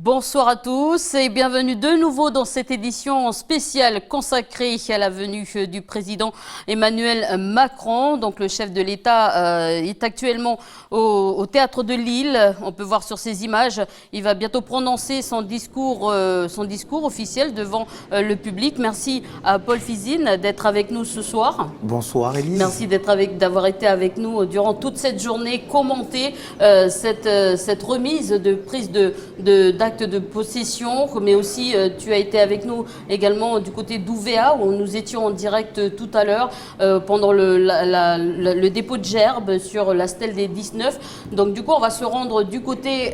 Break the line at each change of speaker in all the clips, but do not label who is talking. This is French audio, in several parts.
Bonsoir à tous et bienvenue de nouveau dans cette édition spéciale consacrée à la venue du président Emmanuel Macron. Donc le chef de l'État est actuellement au théâtre de Lille. On peut voir sur ces images, il va bientôt prononcer son discours officiel devant le public. Merci à Paul Fizine d'être avec nous ce soir.
Bonsoir Élise.
Merci d'avoir été avec nous durant toute cette journée, commenter cette remise de prise d'acte de possession, mais aussi tu as été avec nous également du côté d'UVA où nous étions en direct tout à l'heure pendant le dépôt de gerbes sur la stèle des 19. Donc du coup on va se rendre du côté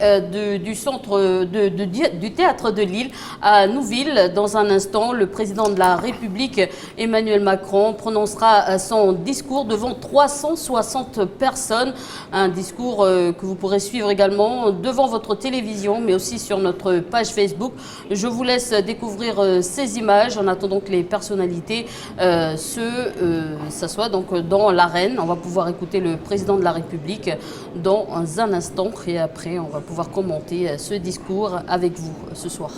du centre du théâtre de Lille à Nouville. Dans un instant, le président de la République Emmanuel Macron prononcera son discours devant 360 personnes, un discours que vous pourrez suivre également devant votre télévision mais aussi sur notre page Facebook. Je vous laisse découvrir ces images en attendant que les personnalités s'assoient donc dans l'arène. On va pouvoir écouter le président de la République dans un instant et après on va pouvoir commenter ce discours avec vous ce soir.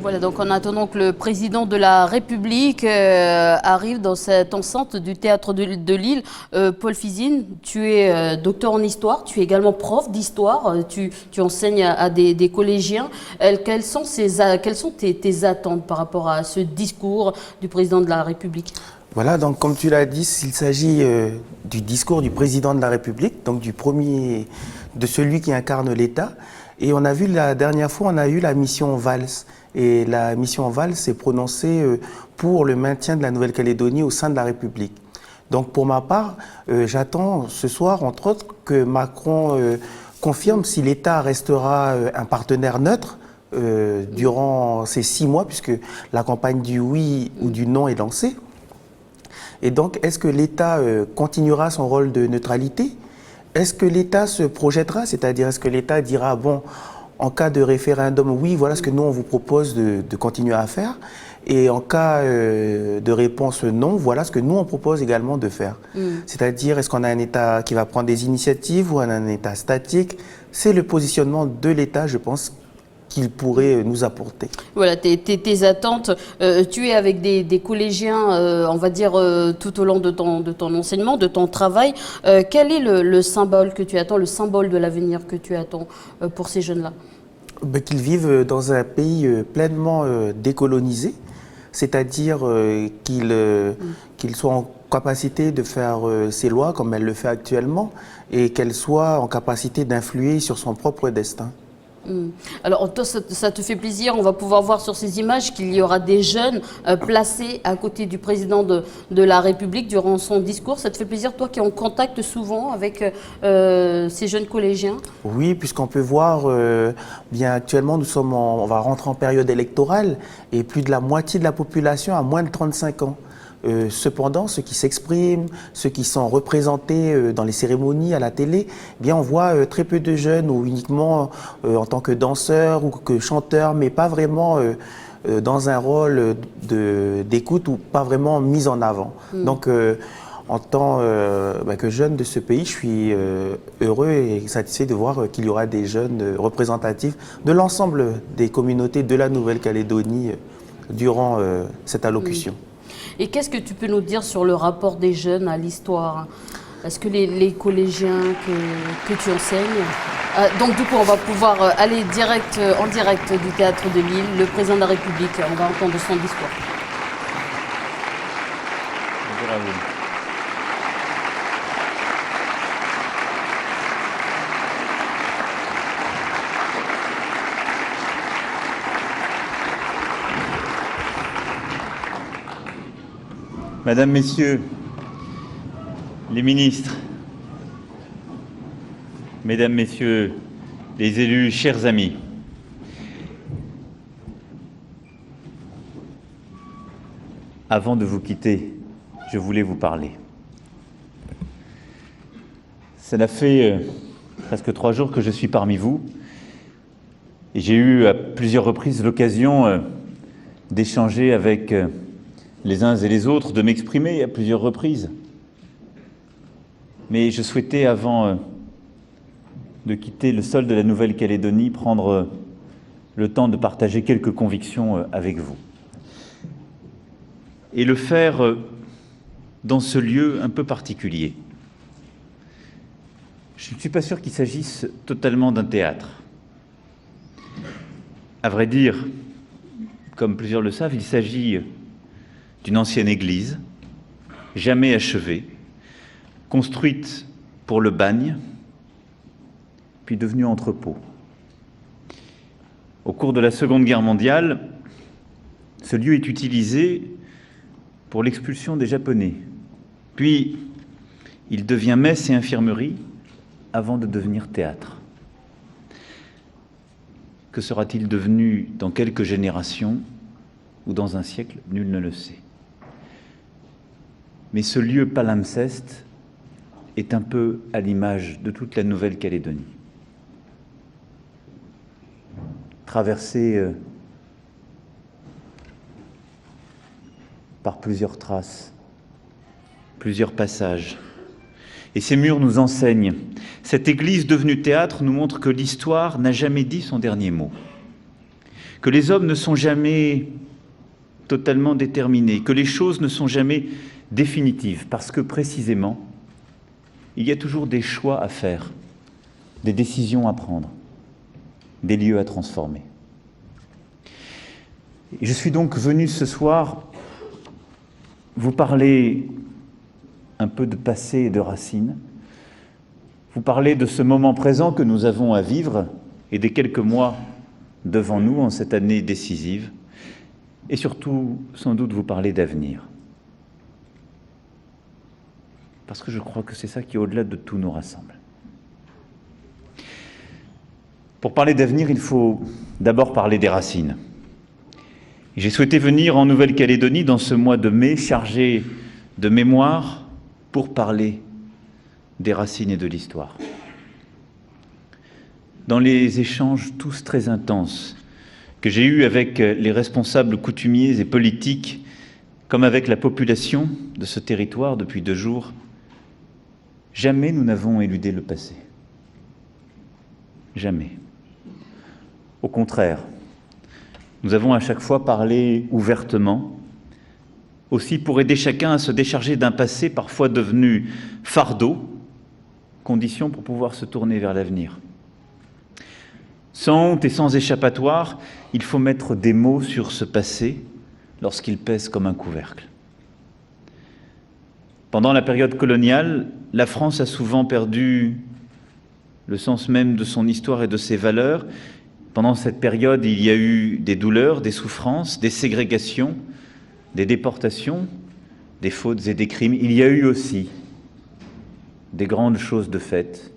Voilà, donc en attendant que le président de la République arrive dans cette enceinte du théâtre de Lille, Paul Fizine, tu es docteur en histoire, tu es également prof d'histoire, tu enseignes à des collégiens. Quelles sont tes attentes par rapport à ce discours du président de la République ?
Voilà, donc comme tu l'as dit, il s'agit du discours du président de la République, donc de celui qui incarne l'État. Et on a vu la dernière fois, on a eu la mission Valls. Et la mission Valls s'est prononcée pour le maintien de la Nouvelle-Calédonie au sein de la République. Donc pour ma part, j'attends ce soir, entre autres, que Macron confirme si l'État restera un partenaire neutre durant ces 6 mois, puisque la campagne du oui ou du non est lancée. Et donc, est-ce que l'État continuera son rôle de neutralité? Est-ce que l'État se projettera? C'est-à-dire, est-ce que l'État dira, bon, en cas de référendum, oui, voilà ce que nous, on vous propose de continuer à faire. Et en cas de réponse non, voilà ce que nous, on propose également de faire. C'est-à-dire, est-ce qu'on a un État qui va prendre des initiatives ou un État statique? C'est le positionnement de l'État, je pense, qu'il pourrait nous apporter.
Voilà, tes attentes. Tu es avec des collégiens, on va dire, tout au long de ton enseignement, de ton travail. Quel est le symbole que tu attends, le symbole de l'avenir que tu attends pour ces jeunes-là?
Qu'ils vivent dans un pays pleinement décolonisé, c'est-à-dire qu'ils soient en capacité de faire ses lois comme elle le fait actuellement et qu'elle soit en capacité d'influer sur son propre destin.
Alors toi, ça te fait plaisir, on va pouvoir voir sur ces images qu'il y aura des jeunes placés à côté du président de la République durant son discours. Ça te fait plaisir, toi qui es en contact souvent avec ces jeunes collégiens?
Oui, puisqu'on peut voir, bien actuellement, on va rentrer en période électorale et plus de la moitié de la population a moins de 35 ans. Cependant, ceux qui s'expriment, ceux qui sont représentés dans les cérémonies à la télé, eh bien on voit très peu de jeunes ou uniquement en tant que danseurs ou que chanteurs, mais pas vraiment dans un rôle d'écoute ou pas vraiment mis en avant. Donc, en tant que jeune de ce pays, je suis heureux et satisfait de voir qu'il y aura des jeunes représentatifs de l'ensemble des communautés de la Nouvelle-Calédonie durant cette allocution.
Et qu'est-ce que tu peux nous dire sur le rapport des jeunes à l'histoire? Est-ce que les collégiens que tu enseignes... donc du coup, on va pouvoir aller en direct du Théâtre de Lille, le président de la République, on va entendre son discours.
Bonjour à vous. Mesdames, Messieurs les ministres, Mesdames, Messieurs les élus, chers amis, avant de vous quitter, je voulais vous parler. Cela fait presque 3 jours que je suis parmi vous et j'ai eu à plusieurs reprises l'occasion d'échanger avec les uns et les autres, de m'exprimer à plusieurs reprises. Mais je souhaitais, avant de quitter le sol de la Nouvelle-Calédonie, prendre le temps de partager quelques convictions avec vous. Et le faire dans ce lieu un peu particulier. Je ne suis pas sûr qu'il s'agisse totalement d'un théâtre. À vrai dire, comme plusieurs le savent, il s'agit d'une ancienne église, jamais achevée, construite pour le bagne, puis devenue entrepôt. Au cours de la Seconde Guerre mondiale, ce lieu est utilisé pour l'expulsion des Japonais. Puis, il devient messe et infirmerie avant de devenir théâtre. Que sera-t-il devenu dans quelques générations ou dans un siècle? Nul ne le sait. Mais ce lieu palimpseste est un peu à l'image de toute la Nouvelle-Calédonie. Traversé par plusieurs traces, plusieurs passages. Et ces murs nous enseignent. Cette église devenue théâtre nous montre que l'histoire n'a jamais dit son dernier mot, que les hommes ne sont jamais totalement déterminés, que les choses ne sont jamais définitives, parce que précisément, il y a toujours des choix à faire, des décisions à prendre, des lieux à transformer. Et je suis donc venu ce soir vous parler un peu de passé et de racines, vous parler de ce moment présent que nous avons à vivre et des quelques mois devant nous en cette année décisive, et surtout, sans doute, vous parler d'avenir. Parce que je crois que c'est ça qui, au-delà de tout, nous rassemble. Pour parler d'avenir, il faut d'abord parler des racines. J'ai souhaité venir en Nouvelle-Calédonie dans ce mois de mai, chargé de mémoire, pour parler des racines et de l'histoire. Dans les échanges tous très intenses que j'ai eus avec les responsables coutumiers et politiques, comme avec la population de ce territoire depuis 2 jours, jamais nous n'avons éludé le passé. Jamais. Au contraire, nous avons à chaque fois parlé ouvertement, aussi pour aider chacun à se décharger d'un passé parfois devenu fardeau, condition pour pouvoir se tourner vers l'avenir. Sans honte et sans échappatoire, il faut mettre des mots sur ce passé lorsqu'il pèse comme un couvercle. Pendant la période coloniale, la France a souvent perdu le sens même de son histoire et de ses valeurs, Pendant cette période, il y a eu des douleurs, des souffrances, des ségrégations, des déportations, des fautes et des crimes. Il y a eu aussi des grandes choses de faites,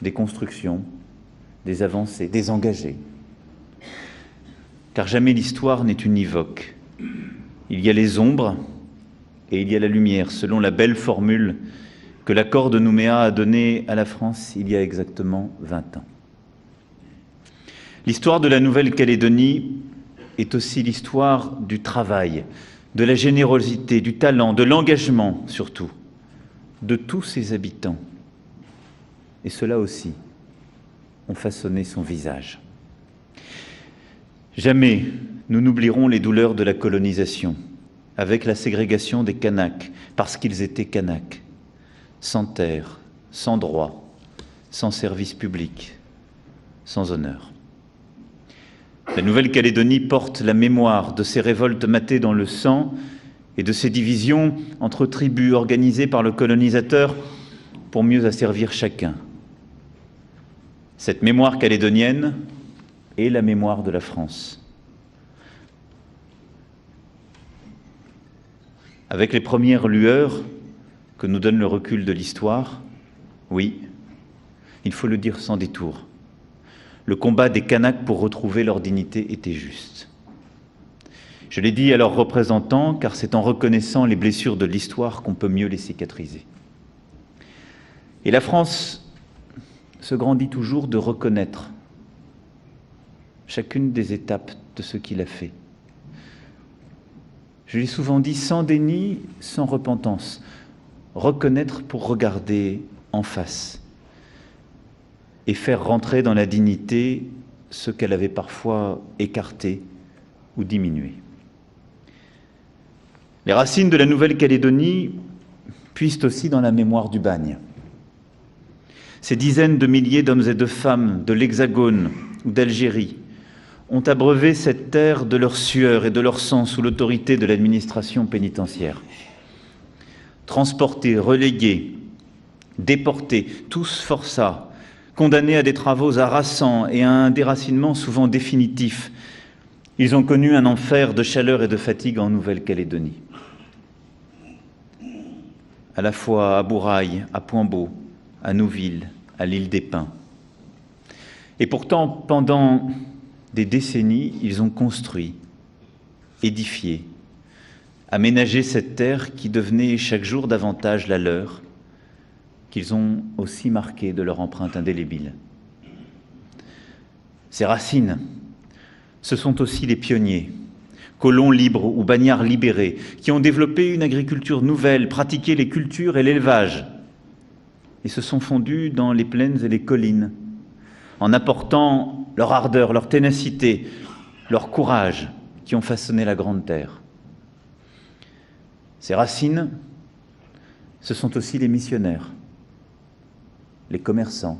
des constructions, des avancées, des engagés. Car jamais l'histoire n'est univoque. Il y a les ombres et il y a la lumière, selon la belle formule que l'accord de Nouméa a donnée à la France il y a exactement 20 ans. L'histoire de la Nouvelle-Calédonie est aussi l'histoire du travail, de la générosité, du talent, de l'engagement surtout, de tous ses habitants. Et ceux-là aussi ont façonné son visage. Jamais nous n'oublierons les douleurs de la colonisation, avec la ségrégation des Kanaks, parce qu'ils étaient Kanaks, sans terre, sans droit, sans service public, sans honneur. La Nouvelle-Calédonie porte la mémoire de ces révoltes matées dans le sang et de ces divisions entre tribus organisées par le colonisateur pour mieux asservir chacun. Cette mémoire calédonienne est la mémoire de la France. Avec les premières lueurs que nous donne le recul de l'histoire, oui, il faut le dire sans détour, le combat des Kanaks pour retrouver leur dignité était juste. Je l'ai dit à leurs représentants, car c'est en reconnaissant les blessures de l'histoire qu'on peut mieux les cicatriser. Et la France se grandit toujours de reconnaître chacune des étapes de ce qu'il a fait. Je l'ai souvent dit, sans déni, sans repentance. Reconnaître pour regarder en face et faire rentrer dans la dignité ce qu'elle avait parfois écarté ou diminué. Les racines de la Nouvelle-Calédonie puisent aussi dans la mémoire du bagne. Ces dizaines de milliers d'hommes et de femmes de l'Hexagone ou d'Algérie ont abreuvé cette terre de leur sueur et de leur sang sous l'autorité de l'administration pénitentiaire. Transportés, relégués, déportés, tous forçats, condamnés à des travaux harassants et à un déracinement souvent définitif, ils ont connu un enfer de chaleur et de fatigue en Nouvelle-Calédonie. À la fois à Bourail, à Pointe-Beau, à Nouville, à l'île des Pins. Et pourtant, pendant des décennies, ils ont construit, édifié, aménagé cette terre qui devenait chaque jour davantage la leur, qu'ils ont aussi marquée de leur empreinte indélébile. Ces racines, ce sont aussi les pionniers, colons libres ou bagnards libérés, qui ont développé une agriculture nouvelle, pratiqué les cultures et l'élevage, et se sont fondus dans les plaines et les collines, en apportant leur ardeur, leur ténacité, leur courage, qui ont façonné la Grande Terre. Ces racines, ce sont aussi les missionnaires, les commerçants,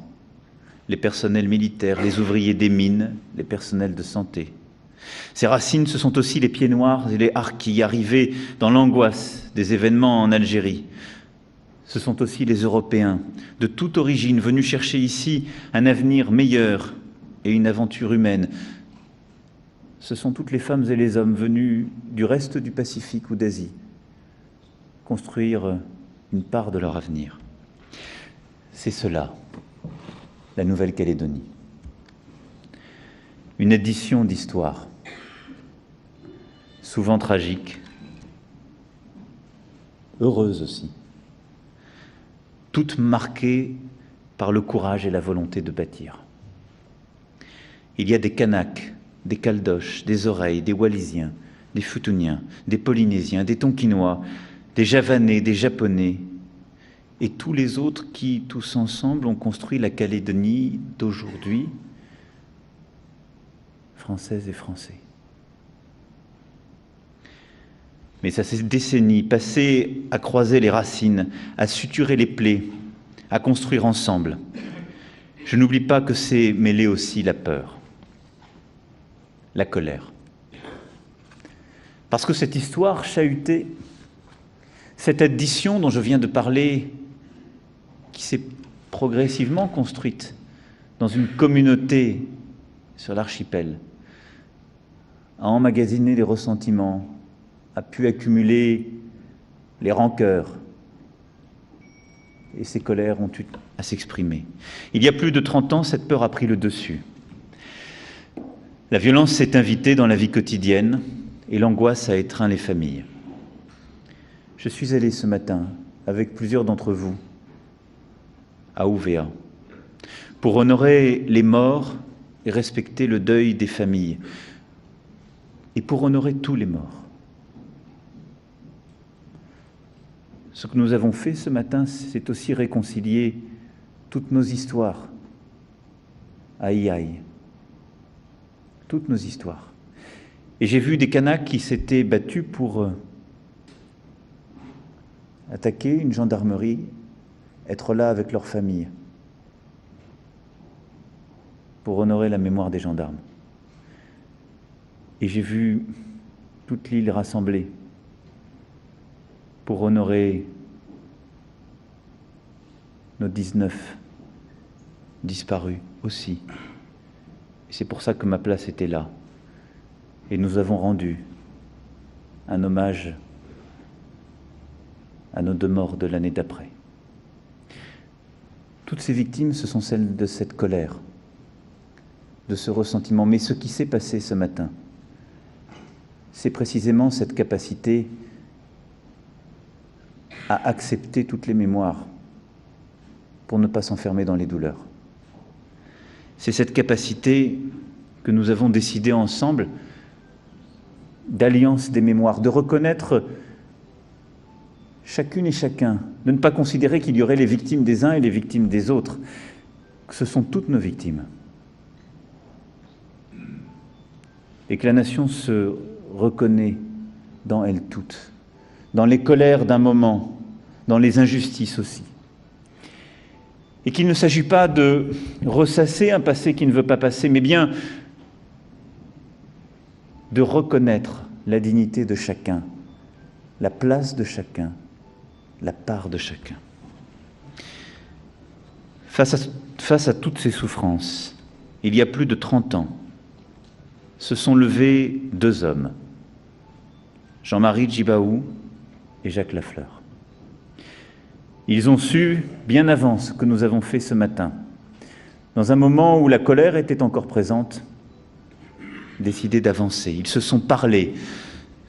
les personnels militaires, les ouvriers des mines, les personnels de santé. Ces racines, ce sont aussi les pieds noirs et les harkis arrivés dans l'angoisse des événements en Algérie. Ce sont aussi les Européens, de toute origine, venus chercher ici un avenir meilleur et une aventure humaine. Ce sont toutes les femmes et les hommes venus du reste du Pacifique ou d'Asie, construire une part de leur avenir. C'est cela, la Nouvelle-Calédonie. Une édition d'histoire, souvent tragique, heureuse aussi, toute marquée par le courage et la volonté de bâtir. Il y a des Kanaks, des Caldoches, des Oreilles, des Wallisiens, des Futuniens, des Polynésiens, des Tonkinois, des Javanais, des Japonais, et tous les autres qui, tous ensemble, ont construit la Calédonie d'aujourd'hui, Françaises et Français. Mais ça, ces décennies passées à croiser les racines, à suturer les plaies, à construire ensemble. Je n'oublie pas que c'est mêlé aussi la peur, la colère. Parce que cette histoire chahutée, cette addition dont je viens de parler, qui s'est progressivement construite dans une communauté sur l'archipel, a emmagasiné les ressentiments, a pu accumuler les rancœurs, et ces colères ont eu à s'exprimer. Il y a plus de 30 ans, cette peur a pris le dessus. La violence s'est invitée dans la vie quotidienne et l'angoisse a étreint les familles. Je suis allé ce matin, avec plusieurs d'entre vous, à Ouvéa, pour honorer les morts et respecter le deuil des familles, et pour honorer tous les morts. Ce que nous avons fait ce matin, c'est aussi réconcilier toutes nos histoires à Iaï, toutes nos histoires. Et j'ai vu des Kanaks qui s'étaient battus pour attaquer une gendarmerie, être là avec leur famille, pour honorer la mémoire des gendarmes. Et j'ai vu toute l'île rassemblée pour honorer nos 19 disparus aussi. Et c'est pour ça que ma place était là. Et nous avons rendu un hommage à nos 2 morts de l'année d'après. Toutes ces victimes, ce sont celles de cette colère, de ce ressentiment. Mais ce qui s'est passé ce matin, c'est précisément cette capacité à accepter toutes les mémoires pour ne pas s'enfermer dans les douleurs. C'est cette capacité que nous avons décidé ensemble d'alliance des mémoires, de reconnaître chacune et chacun, de ne pas considérer qu'il y aurait les victimes des uns et les victimes des autres, que ce sont toutes nos victimes. Et que la nation se reconnaît dans elles toutes, dans les colères d'un moment, dans les injustices aussi. Et qu'il ne s'agit pas de ressasser un passé qui ne veut pas passer, mais bien de reconnaître la dignité de chacun, la place de chacun, la part de chacun. Face à toutes ces souffrances, il y a plus de 30 ans, se sont levés 2 hommes, Jean-Marie Djibaou et Jacques Lafleur. Ils ont su, bien avant ce que nous avons fait ce matin, dans un moment où la colère était encore présente, décider d'avancer. Ils se sont parlé,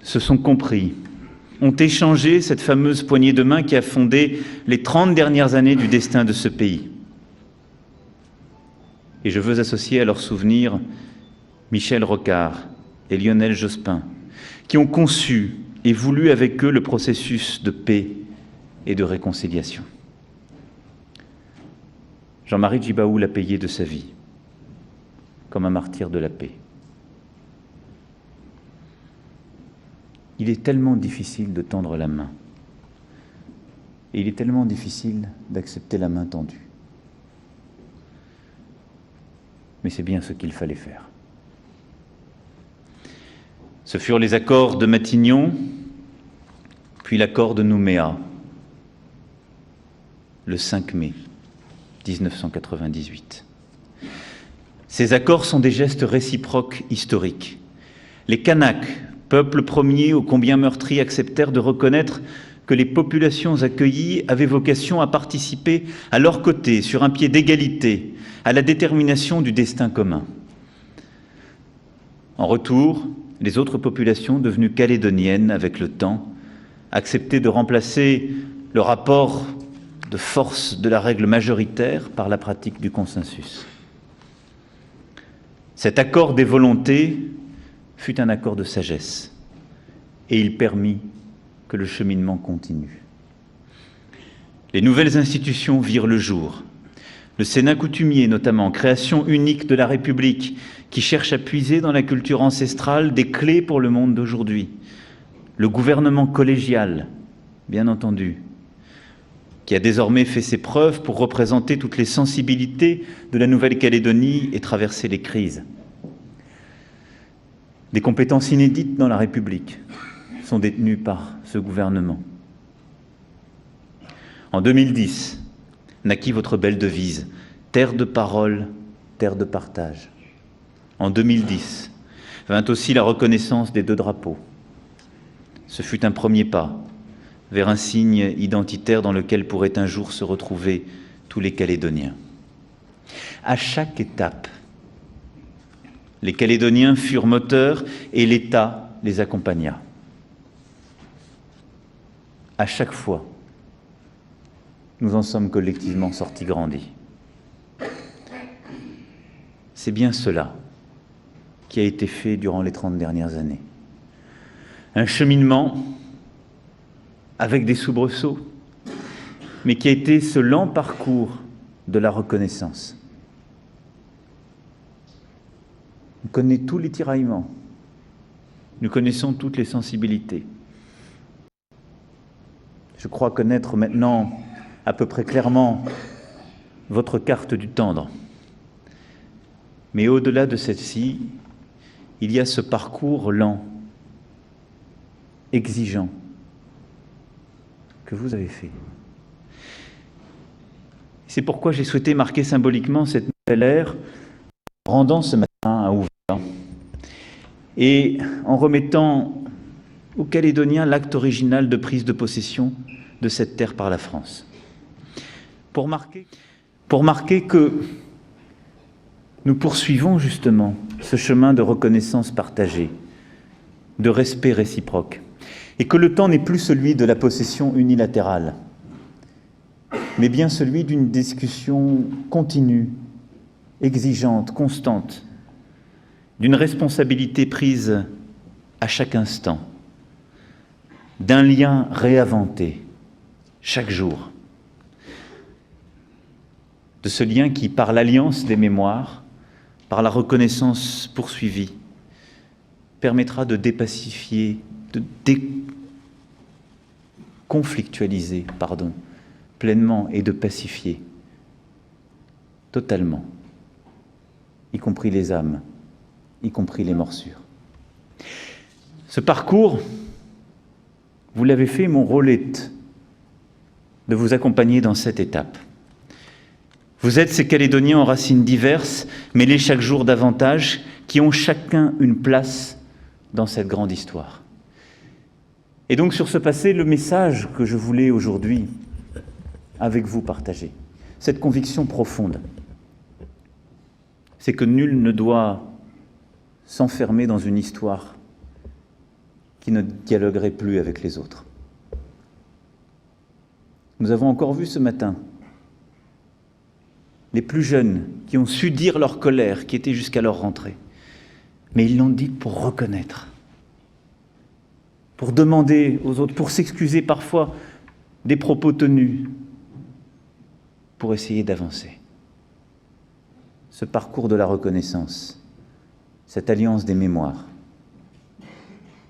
se sont compris, ont échangé cette fameuse poignée de main qui a fondé les 30 dernières années du destin de ce pays. Et je veux associer à leurs souvenirs Michel Rocard et Lionel Jospin, qui ont conçu et voulu avec eux le processus de paix et de réconciliation. Jean-Marie Djibaou l'a payé de sa vie, comme un martyr de la paix. Il est tellement difficile de tendre la main, et il est tellement difficile d'accepter la main tendue. Mais c'est bien ce qu'il fallait faire. Ce furent les accords de Matignon, puis l'accord de Nouméa, le 5 mai 1998. Ces accords sont des gestes réciproques historiques. Les Kanaks, peuple premier ô combien meurtri, acceptèrent de reconnaître que les populations accueillies avaient vocation à participer à leur côté, sur un pied d'égalité, à la détermination du destin commun. En retour, les autres populations devenues calédoniennes avec le temps acceptaient de remplacer le rapport de force de la règle majoritaire par la pratique du consensus. Cet accord des volontés fut un accord de sagesse et il permit que le cheminement continue. Les nouvelles institutions virent le jour. Le Sénat coutumier notamment, création unique de la République, qui cherche à puiser dans la culture ancestrale des clés pour le monde d'aujourd'hui. Le gouvernement collégial, bien entendu, qui a désormais fait ses preuves pour représenter toutes les sensibilités de la Nouvelle-Calédonie et traverser les crises. Des compétences inédites dans la République sont détenues par ce gouvernement. En 2010, naquit votre belle devise, terre de parole, terre de partage. En 2010, vint aussi la reconnaissance des 2 drapeaux. Ce fut un premier pas vers un signe identitaire dans lequel pourraient un jour se retrouver tous les Calédoniens. À chaque étape, les Calédoniens furent moteurs et l'État les accompagna. À chaque fois, nous en sommes collectivement sortis grandis. C'est bien cela qui a été fait durant les 30 dernières années. Un cheminement avec des soubresauts, mais qui a été ce lent parcours de la reconnaissance. On connaît tous les tiraillements, nous connaissons toutes les sensibilités. Je crois connaître maintenant à peu près clairement votre carte du tendre. Mais au-delà de celle-ci, il y a ce parcours lent, exigeant, que vous avez fait. C'est pourquoi j'ai souhaité marquer symboliquement cette nouvelle ère, en rendant ce matin à Ouvéa et en remettant aux Calédoniens l'acte original de prise de possession de cette terre par la France. Pour marquer que nous poursuivons justement ce chemin de reconnaissance partagée, de respect réciproque, et que le temps n'est plus celui de la possession unilatérale, mais bien celui d'une discussion continue, exigeante, constante, d'une responsabilité prise à chaque instant, d'un lien réinventé chaque jour, de ce lien qui, par l'alliance des mémoires, par la reconnaissance poursuivie, permettra de dépacifier, de déconflictualiser, pleinement et de pacifier totalement, y compris les âmes, y compris les morsures. Ce parcours, vous l'avez fait, mon rôle est de vous accompagner dans cette étape. Vous êtes ces Calédoniens aux racines diverses, mêlés chaque jour davantage, qui ont chacun une place dans cette grande histoire. Et donc sur ce passé, le message que je voulais aujourd'hui avec vous partager, cette conviction profonde, c'est que nul ne doit s'enfermer dans une histoire qui ne dialoguerait plus avec les autres. Nous avons encore vu ce matin les plus jeunes qui ont su dire leur colère, qui était jusqu'à leur rentrée. Mais ils l'ont dit pour reconnaître, pour demander aux autres, pour s'excuser parfois des propos tenus, pour essayer d'avancer. Ce parcours de la reconnaissance, cette alliance des mémoires,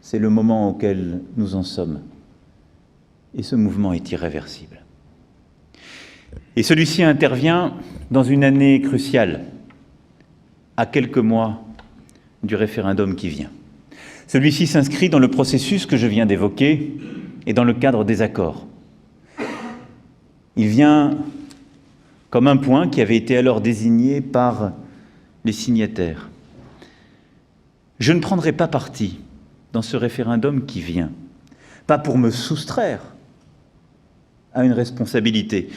c'est le moment auquel nous en sommes. Et ce mouvement est irréversible. Et celui-ci intervient dans une année cruciale, à quelques mois du référendum qui vient. Celui-ci s'inscrit dans le processus que je viens d'évoquer et dans le cadre des accords. Il vient comme un point qui avait été alors désigné par les signataires. Je ne prendrai pas parti dans ce référendum qui vient, pas pour me soustraire à une responsabilité,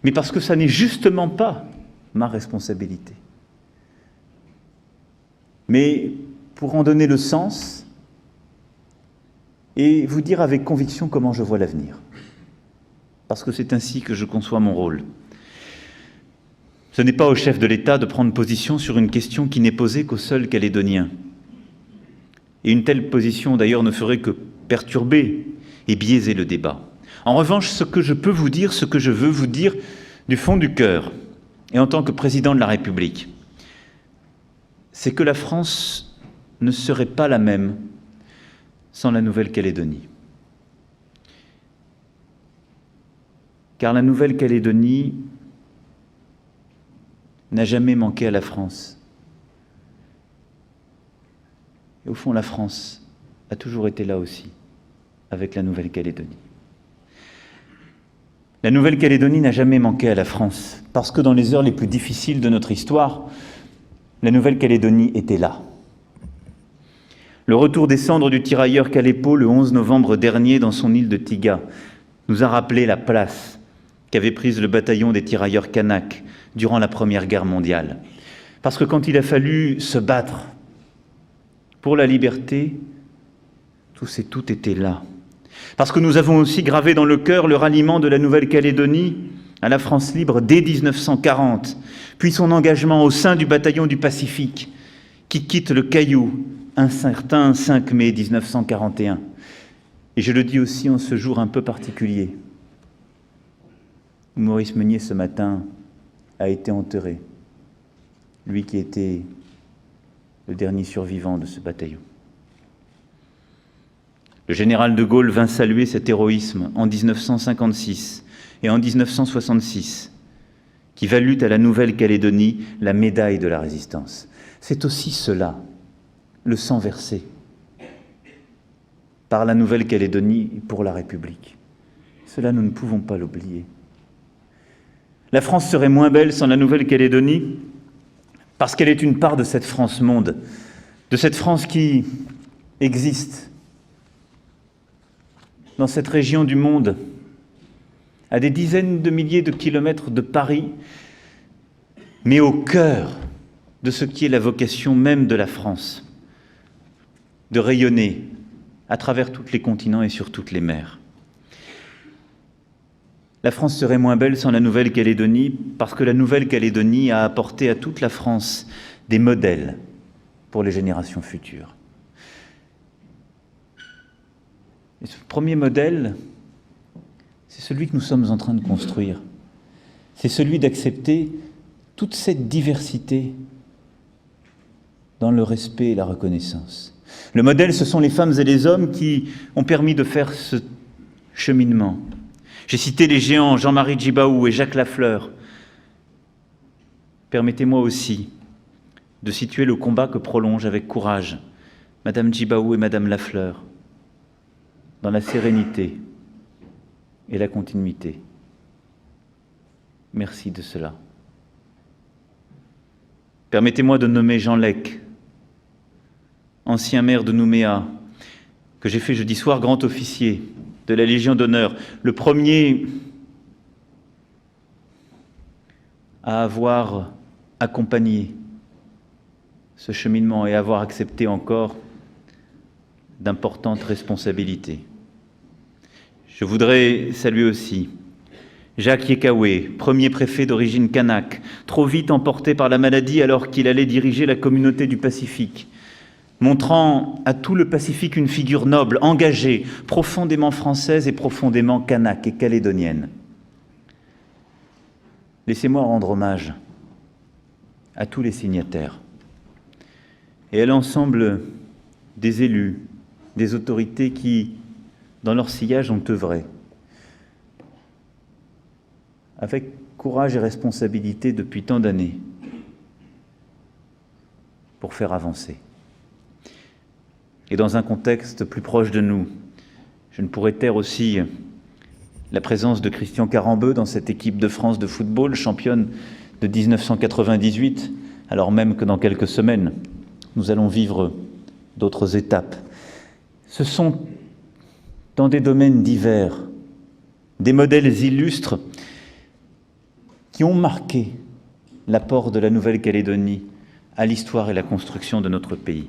mais parce que ça n'est justement pas ma responsabilité. Mais pour en donner le sens et vous dire avec conviction comment je vois l'avenir. Parce que c'est ainsi que je conçois mon rôle. Ce n'est pas au chef de l'État de prendre position sur une question qui n'est posée qu'aux seuls Calédoniens. Et une telle position, d'ailleurs, ne ferait que perturber et biaiser le débat. En revanche, ce que je peux vous dire, ce que je veux vous dire du fond du cœur, et en tant que président de la République, c'est que la France ne serait pas la même sans la Nouvelle-Calédonie. Car la Nouvelle-Calédonie n'a jamais manqué à la France. Et au fond, la France a toujours été là aussi, avec la Nouvelle-Calédonie. La Nouvelle-Calédonie n'a jamais manqué à la France, parce que dans les heures les plus difficiles de notre histoire, la Nouvelle-Calédonie était là. Le retour des cendres du tirailleur Kalepo le 11 novembre dernier dans son île de Tiga nous a rappelé la place qu'avait prise le bataillon des tirailleurs Kanak durant la Première Guerre mondiale. Parce que quand il a fallu se battre pour la liberté, tous et toutes étaient là. Parce que nous avons aussi gravé dans le cœur le ralliement de la Nouvelle-Calédonie à la France libre dès 1940, puis son engagement au sein du bataillon du Pacifique, qui quitte le Caillou un certain 5 mai 1941. Et je le dis aussi en ce jour un peu particulier. Maurice Meunier, ce matin, a été enterré, lui qui était le dernier survivant de ce bataillon. Le général de Gaulle vint saluer cet héroïsme en 1956 et en 1966, qui valut à la Nouvelle-Calédonie la médaille de la résistance. C'est aussi cela, le sang versé par la Nouvelle-Calédonie pour la République. Cela, nous ne pouvons pas l'oublier. La France serait moins belle sans la Nouvelle-Calédonie parce qu'elle est une part de cette France-monde, de cette France qui existe dans cette région du monde, à des dizaines de milliers de kilomètres de Paris, mais au cœur de ce qui est la vocation même de la France, de rayonner à travers tous les continents et sur toutes les mers. La France serait moins belle sans la Nouvelle-Calédonie parce que la Nouvelle-Calédonie a apporté à toute la France des modèles pour les générations futures. Et ce premier modèle, c'est celui que nous sommes en train de construire. C'est celui d'accepter toute cette diversité dans le respect et la reconnaissance. Le modèle, ce sont les femmes et les hommes qui ont permis de faire ce cheminement. J'ai cité les géants Jean-Marie Djibaou et Jacques Lafleur. Permettez-moi aussi de situer le combat que prolonge avec courage Madame Djibaou et Madame Lafleur, dans la sérénité et la continuité. Merci de cela. Permettez-moi de nommer Jean Lec, ancien maire de Nouméa, que j'ai fait jeudi soir grand officier de la Légion d'honneur, le premier à avoir accompagné ce cheminement et à avoir accepté encore d'importantes responsabilités. Je voudrais saluer aussi Jacques Yekawé, premier préfet d'origine kanak, trop vite emporté par la maladie alors qu'il allait diriger la communauté du Pacifique, montrant à tout le Pacifique une figure noble, engagée, profondément française et profondément kanak et calédonienne. Laissez-moi rendre hommage à tous les signataires et à l'ensemble des élus, des autorités qui, dans leur sillage, ont œuvré avec courage et responsabilité depuis tant d'années pour faire avancer. Et dans un contexte plus proche de nous, je ne pourrais taire aussi la présence de Christian Carambeu dans cette équipe de France de football, championne de 1998, alors même que dans quelques semaines, nous allons vivre d'autres étapes. Ce sont, dans des domaines divers, des modèles illustres qui ont marqué l'apport de la Nouvelle-Calédonie à l'histoire et la construction de notre pays.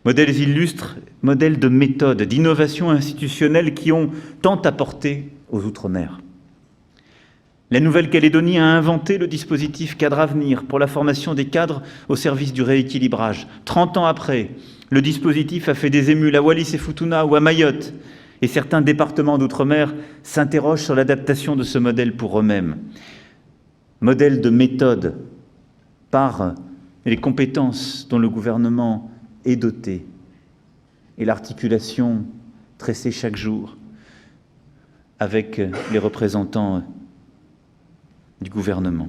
Modèles illustres, modèles de méthode, d'innovation institutionnelle qui ont tant apporté aux Outre-mer. La Nouvelle-Calédonie a inventé le dispositif Cadre Avenir pour la formation des cadres au service du rééquilibrage. 30 ans après, le dispositif a fait des émules à Wallis-et-Futuna ou à Mayotte, et certains départements d'Outre-mer s'interrogent sur l'adaptation de ce modèle pour eux-mêmes. Modèle de méthode par les compétences dont le gouvernement est doté et l'articulation tressée chaque jour avec les représentants du gouvernement.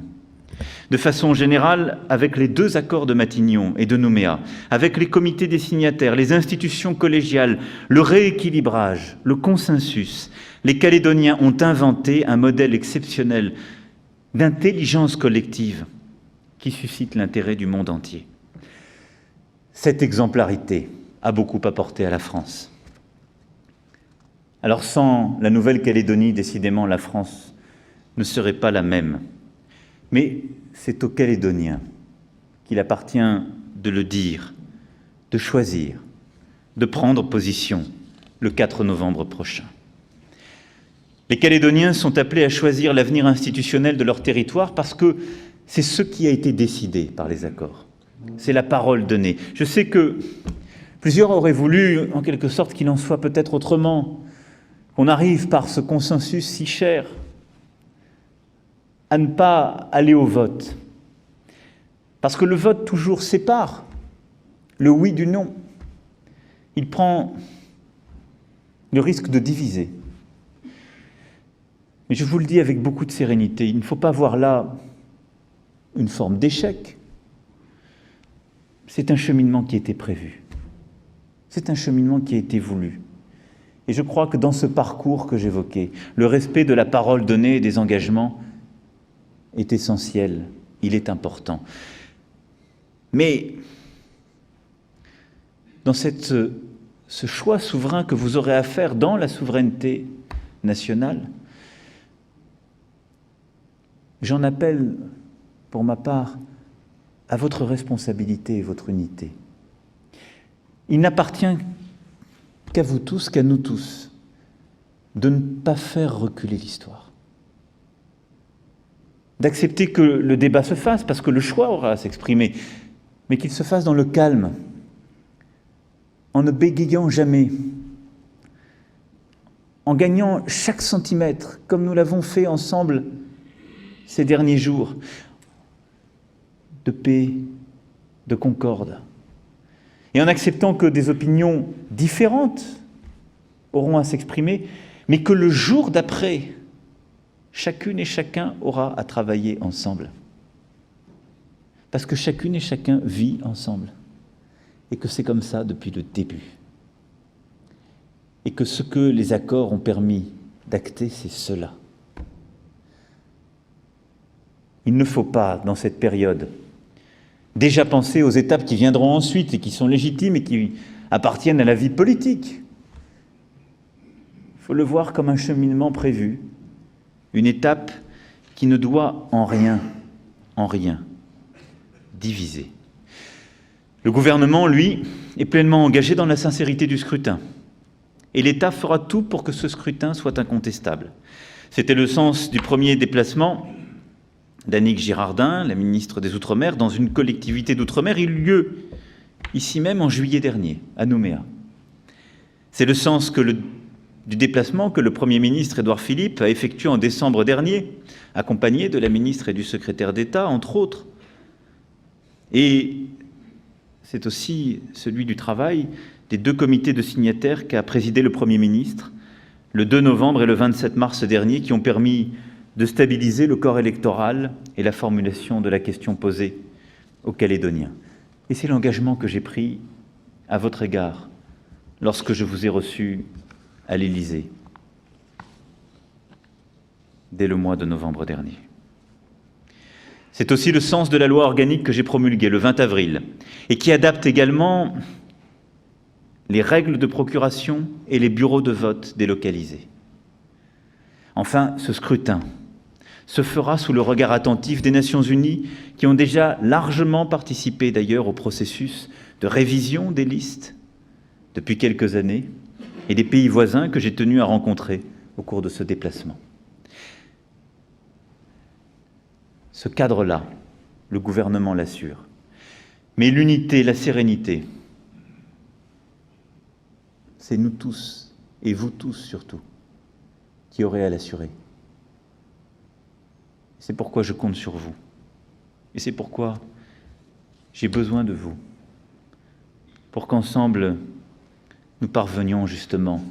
De façon générale, avec les 2 accords de Matignon et de Nouméa, avec les comités des signataires, les institutions collégiales, le rééquilibrage, le consensus, les Calédoniens ont inventé un modèle exceptionnel d'intelligence collective qui suscite l'intérêt du monde entier. Cette exemplarité a beaucoup apporté à la France. Alors sans la Nouvelle-Calédonie, décidément, la France ne serait pas la même. Mais c'est aux Calédoniens qu'il appartient de le dire, de choisir, de prendre position le 4 novembre prochain. Les Calédoniens sont appelés à choisir l'avenir institutionnel de leur territoire parce que c'est ce qui a été décidé par les accords. C'est la parole donnée. Je sais que plusieurs auraient voulu, en quelque sorte, qu'il en soit peut-être autrement, qu'on arrive par ce consensus si cher à ne pas aller au vote. Parce que le vote toujours sépare le oui du non. Il prend le risque de diviser. Mais je vous le dis avec beaucoup de sérénité, il ne faut pas voir là une forme d'échec. C'est un cheminement qui était prévu. C'est un cheminement qui a été voulu. Et je crois que dans ce parcours que j'évoquais, le respect de la parole donnée et des engagements est essentiel, il est important. Mais dans ce choix souverain que vous aurez à faire dans la souveraineté nationale, j'en appelle, pour ma part, à votre responsabilité et votre unité. Il n'appartient qu'à vous tous, qu'à nous tous, de ne pas faire reculer l'histoire. D'accepter que le débat se fasse, parce que le choix aura à s'exprimer, mais qu'il se fasse dans le calme, en ne bégayant jamais, en gagnant chaque centimètre, comme nous l'avons fait ensemble ces derniers jours, de paix, de concorde, et en acceptant que des opinions différentes auront à s'exprimer, mais que le jour d'après, chacune et chacun aura à travailler ensemble. Parce que chacune et chacun vit ensemble, et que c'est comme ça depuis le début. Et que ce que les accords ont permis d'acter, c'est cela. Il ne faut pas, dans cette période, déjà penser aux étapes qui viendront ensuite et qui sont légitimes et qui appartiennent à la vie politique. Il faut le voir comme un cheminement prévu, une étape qui ne doit en rien diviser. Le gouvernement, lui, est pleinement engagé dans la sincérité du scrutin. Et l'État fera tout pour que ce scrutin soit incontestable. C'était le sens du premier déplacement d'Annick Girardin, la ministre des Outre-mer, dans une collectivité d'Outre-mer. Il eut lieu ici même en juillet dernier, à Nouméa. C'est le sens du déplacement que le Premier ministre Édouard Philippe a effectué en décembre dernier, accompagné de la ministre et du secrétaire d'État, entre autres. Et c'est aussi celui du travail des 2 comités de signataires qu'a présidé le Premier ministre le 2 novembre et le 27 mars dernier, qui ont permis de stabiliser le corps électoral et la formulation de la question posée aux Calédoniens. Et c'est l'engagement que j'ai pris à votre égard lorsque je vous ai reçu à l'Élysée dès le mois de novembre dernier. C'est aussi le sens de la loi organique que j'ai promulguée le 20 avril et qui adapte également les règles de procuration et les bureaux de vote délocalisés. Enfin, ce scrutin se fera sous le regard attentif des Nations Unies qui ont déjà largement participé d'ailleurs au processus de révision des listes depuis quelques années et des pays voisins que j'ai tenu à rencontrer au cours de ce déplacement. Ce cadre-là, le gouvernement l'assure. Mais l'unité, la sérénité, c'est nous tous, et vous tous surtout, qui aurez à l'assurer. C'est pourquoi je compte sur vous. Et c'est pourquoi j'ai besoin de vous, pour qu'ensemble, nous parvenions justement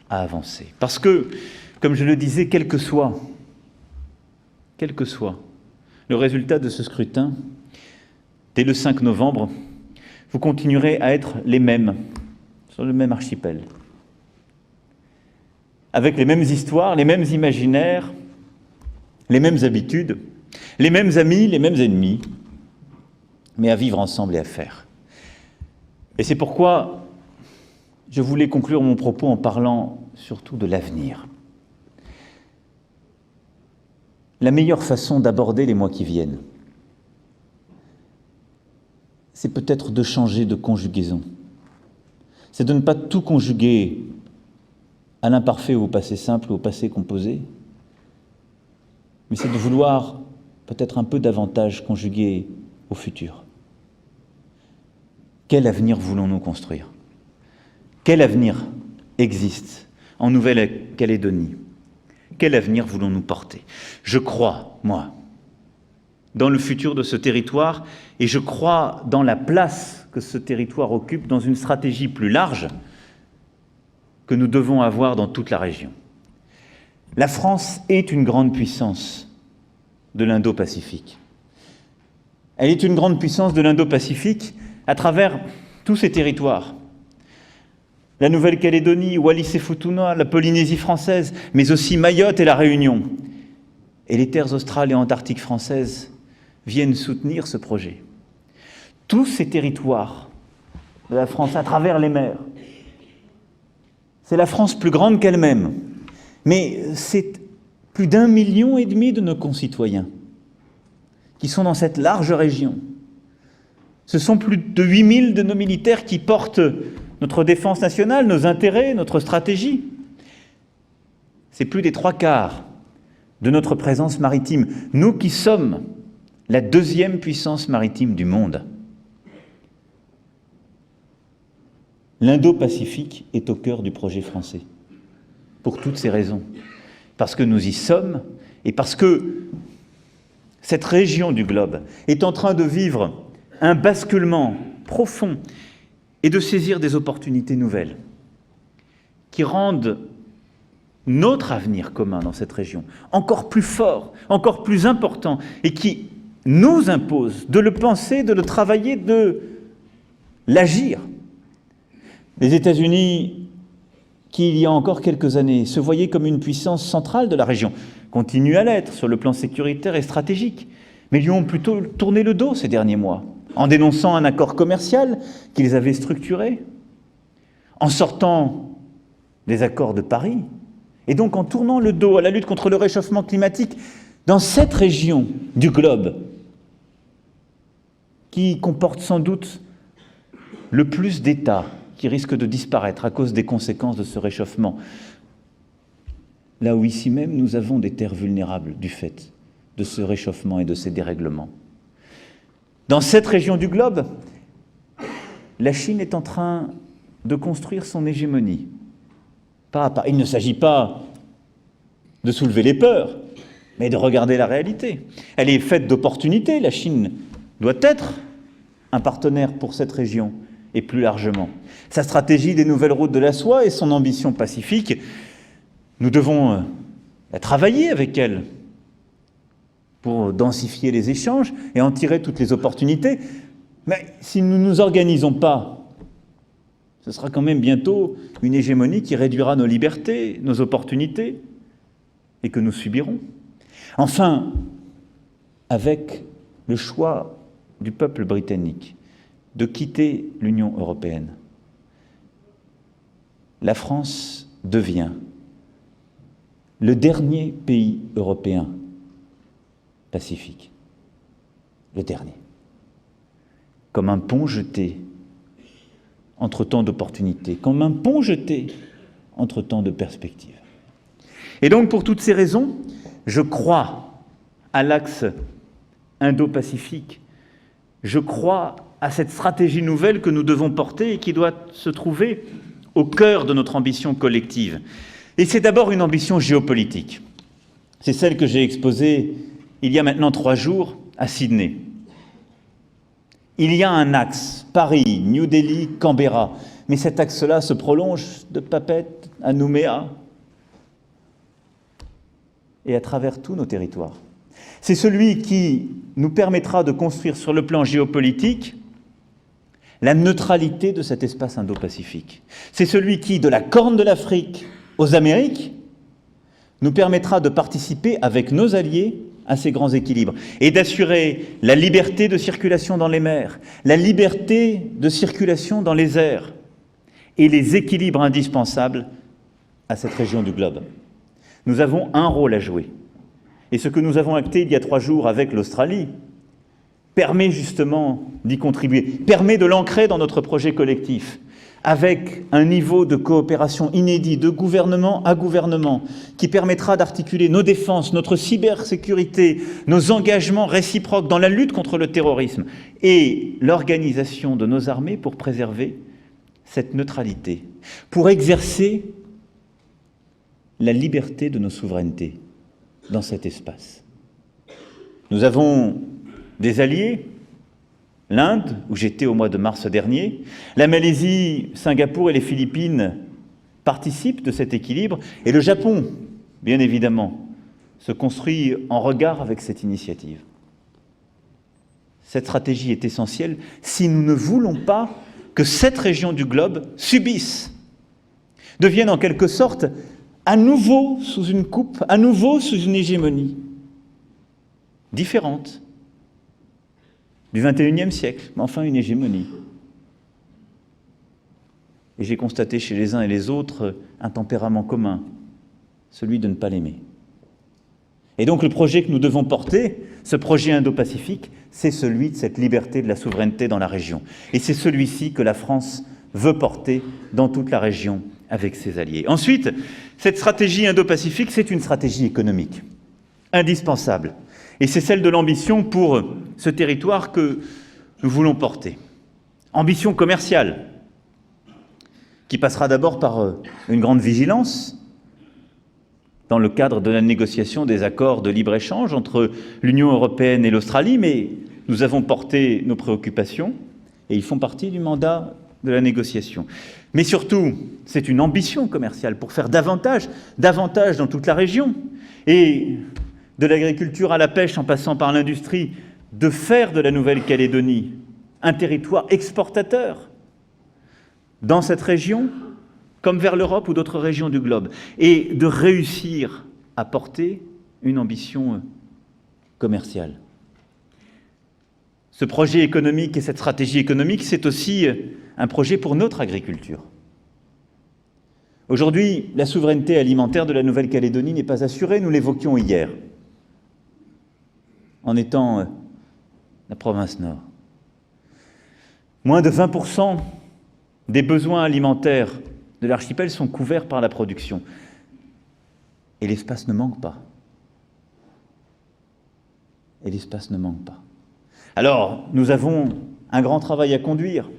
à avancer. Parce que, comme je le disais, quel que soit le résultat de ce scrutin, dès le 5 novembre, vous continuerez à être les mêmes, sur le même archipel, avec les mêmes histoires, les mêmes imaginaires, les mêmes habitudes, les mêmes amis, les mêmes ennemis, mais à vivre ensemble et à faire. Et c'est pourquoi je voulais conclure mon propos en parlant surtout de l'avenir. La meilleure façon d'aborder les mois qui viennent, c'est peut-être de changer de conjugaison. C'est de ne pas tout conjuguer à l'imparfait ou au passé simple ou au passé composé, mais c'est de vouloir peut-être un peu davantage conjuguer au futur. Quel avenir voulons-nous construire? Quel avenir existe en Nouvelle-Calédonie? Quel avenir voulons-nous porter? Je crois, moi, dans le futur de ce territoire, et je crois dans la place que ce territoire occupe dans une stratégie plus large que nous devons avoir dans toute la région. La France est une grande puissance de l'Indo-Pacifique. Elle est une grande puissance de l'Indo-Pacifique à travers tous ces territoires. La Nouvelle-Calédonie, Wallis et Futuna, la Polynésie française, mais aussi Mayotte et la Réunion. Et les terres australes et antarctiques françaises viennent soutenir ce projet. Tous ces territoires de la France à travers les mers, c'est la France plus grande qu'elle-même, mais c'est plus d'1,5 million de nos concitoyens qui sont dans cette large région. Ce sont plus de 8 000 de nos militaires qui portent notre défense nationale, nos intérêts, notre stratégie. C'est plus des 3/4 de notre présence maritime. Nous qui sommes la 2e puissance maritime du monde. L'Indo-Pacifique est au cœur du projet français, pour toutes ces raisons. Parce que nous y sommes, et parce que cette région du globe est en train de vivre un basculement profond et de saisir des opportunités nouvelles qui rendent notre avenir commun dans cette région encore plus fort, encore plus important, et qui nous imposent de le penser, de le travailler, de l'agir. Les États-Unis, qui il y a encore quelques années se voyaient comme une puissance centrale de la région, continuent à l'être sur le plan sécuritaire et stratégique, mais lui ont plutôt tourné le dos ces derniers mois, en dénonçant un accord commercial qu'ils avaient structuré, en sortant des accords de Paris, et donc en tournant le dos à la lutte contre le réchauffement climatique dans cette région du globe, qui comporte sans doute le plus d'États qui risquent de disparaître à cause des conséquences de ce réchauffement. Là où ici même, nous avons des terres vulnérables du fait de ce réchauffement et de ces dérèglements. Dans cette région du globe, la Chine est en train de construire son hégémonie. Pas à pas. Il ne s'agit pas de soulever les peurs, mais de regarder la réalité. Elle est faite d'opportunités. La Chine doit être un partenaire pour cette région et plus largement. Sa stratégie des nouvelles routes de la soie et son ambition pacifique, nous devons travailler avec elle pour densifier les échanges et en tirer toutes les opportunités. Mais si nous ne nous organisons pas, ce sera quand même bientôt une hégémonie qui réduira nos libertés, nos opportunités, et que nous subirons. Enfin, avec le choix du peuple britannique de quitter l'Union européenne, la France devient le dernier pays européen pacifique. Le dernier. Comme un pont jeté entre tant d'opportunités, comme un pont jeté entre tant de perspectives. Et donc, pour toutes ces raisons, je crois à l'axe Indo-Pacifique. Je crois à cette stratégie nouvelle que nous devons porter et qui doit se trouver au cœur de notre ambition collective. Et c'est d'abord une ambition géopolitique. C'est celle que j'ai exposée il y a maintenant 3 jours à Sydney. Il y a un axe, Paris, New Delhi, Canberra, mais cet axe-là se prolonge de Papeete à Nouméa et à travers tous nos territoires. C'est celui qui nous permettra de construire sur le plan géopolitique la neutralité de cet espace Indo-Pacifique. C'est celui qui, de la Corne de l'Afrique aux Amériques, nous permettra de participer avec nos alliés à ces grands équilibres et d'assurer la liberté de circulation dans les mers, la liberté de circulation dans les airs et les équilibres indispensables à cette région du globe. Nous avons un rôle à jouer. Et ce que nous avons acté il y a 3 jours avec l'Australie permet justement d'y contribuer, permet de l'ancrer dans notre projet collectif, avec un niveau de coopération inédit de gouvernement à gouvernement, qui permettra d'articuler nos défenses, notre cybersécurité, nos engagements réciproques dans la lutte contre le terrorisme et l'organisation de nos armées pour préserver cette neutralité, pour exercer la liberté de nos souverainetés dans cet espace. Nous avons des alliés, l'Inde, où j'étais au mois de mars dernier, la Malaisie, Singapour et les Philippines participent de cet équilibre, et le Japon, bien évidemment, se construit en regard avec cette initiative. Cette stratégie est essentielle si nous ne voulons pas que cette région du globe subisse, devienne en quelque sorte à nouveau sous une coupe, à nouveau sous une hégémonie différente du XXIe siècle, mais enfin une hégémonie. Et j'ai constaté chez les uns et les autres un tempérament commun, celui de ne pas l'aimer. Et donc le projet que nous devons porter, ce projet Indo-Pacifique, c'est celui de cette liberté de la souveraineté dans la région. Et c'est celui-ci que la France veut porter dans toute la région avec ses alliés. Ensuite, cette stratégie Indo-Pacifique, c'est une stratégie économique, indispensable. Et c'est celle de l'ambition pour ce territoire que nous voulons porter. Ambition commerciale, qui passera d'abord par une grande vigilance dans le cadre de la négociation des accords de libre-échange entre l'Union européenne et l'Australie, mais nous avons porté nos préoccupations et ils font partie du mandat de la négociation. Mais surtout, c'est une ambition commerciale pour faire davantage dans toute la région. Et de l'agriculture à la pêche en passant par l'industrie, de faire de la Nouvelle-Calédonie un territoire exportateur dans cette région, comme vers l'Europe ou d'autres régions du globe, et de réussir à porter une ambition commerciale. Ce projet économique et cette stratégie économique, c'est aussi un projet pour notre agriculture. Aujourd'hui, la souveraineté alimentaire de la Nouvelle-Calédonie n'est pas assurée, nous l'évoquions hier, en étant la province Nord. Moins de 20% des besoins alimentaires de l'archipel sont couverts par la production. Et l'espace ne manque pas. Et l'espace ne manque pas. Alors, nous avons un grand travail à conduire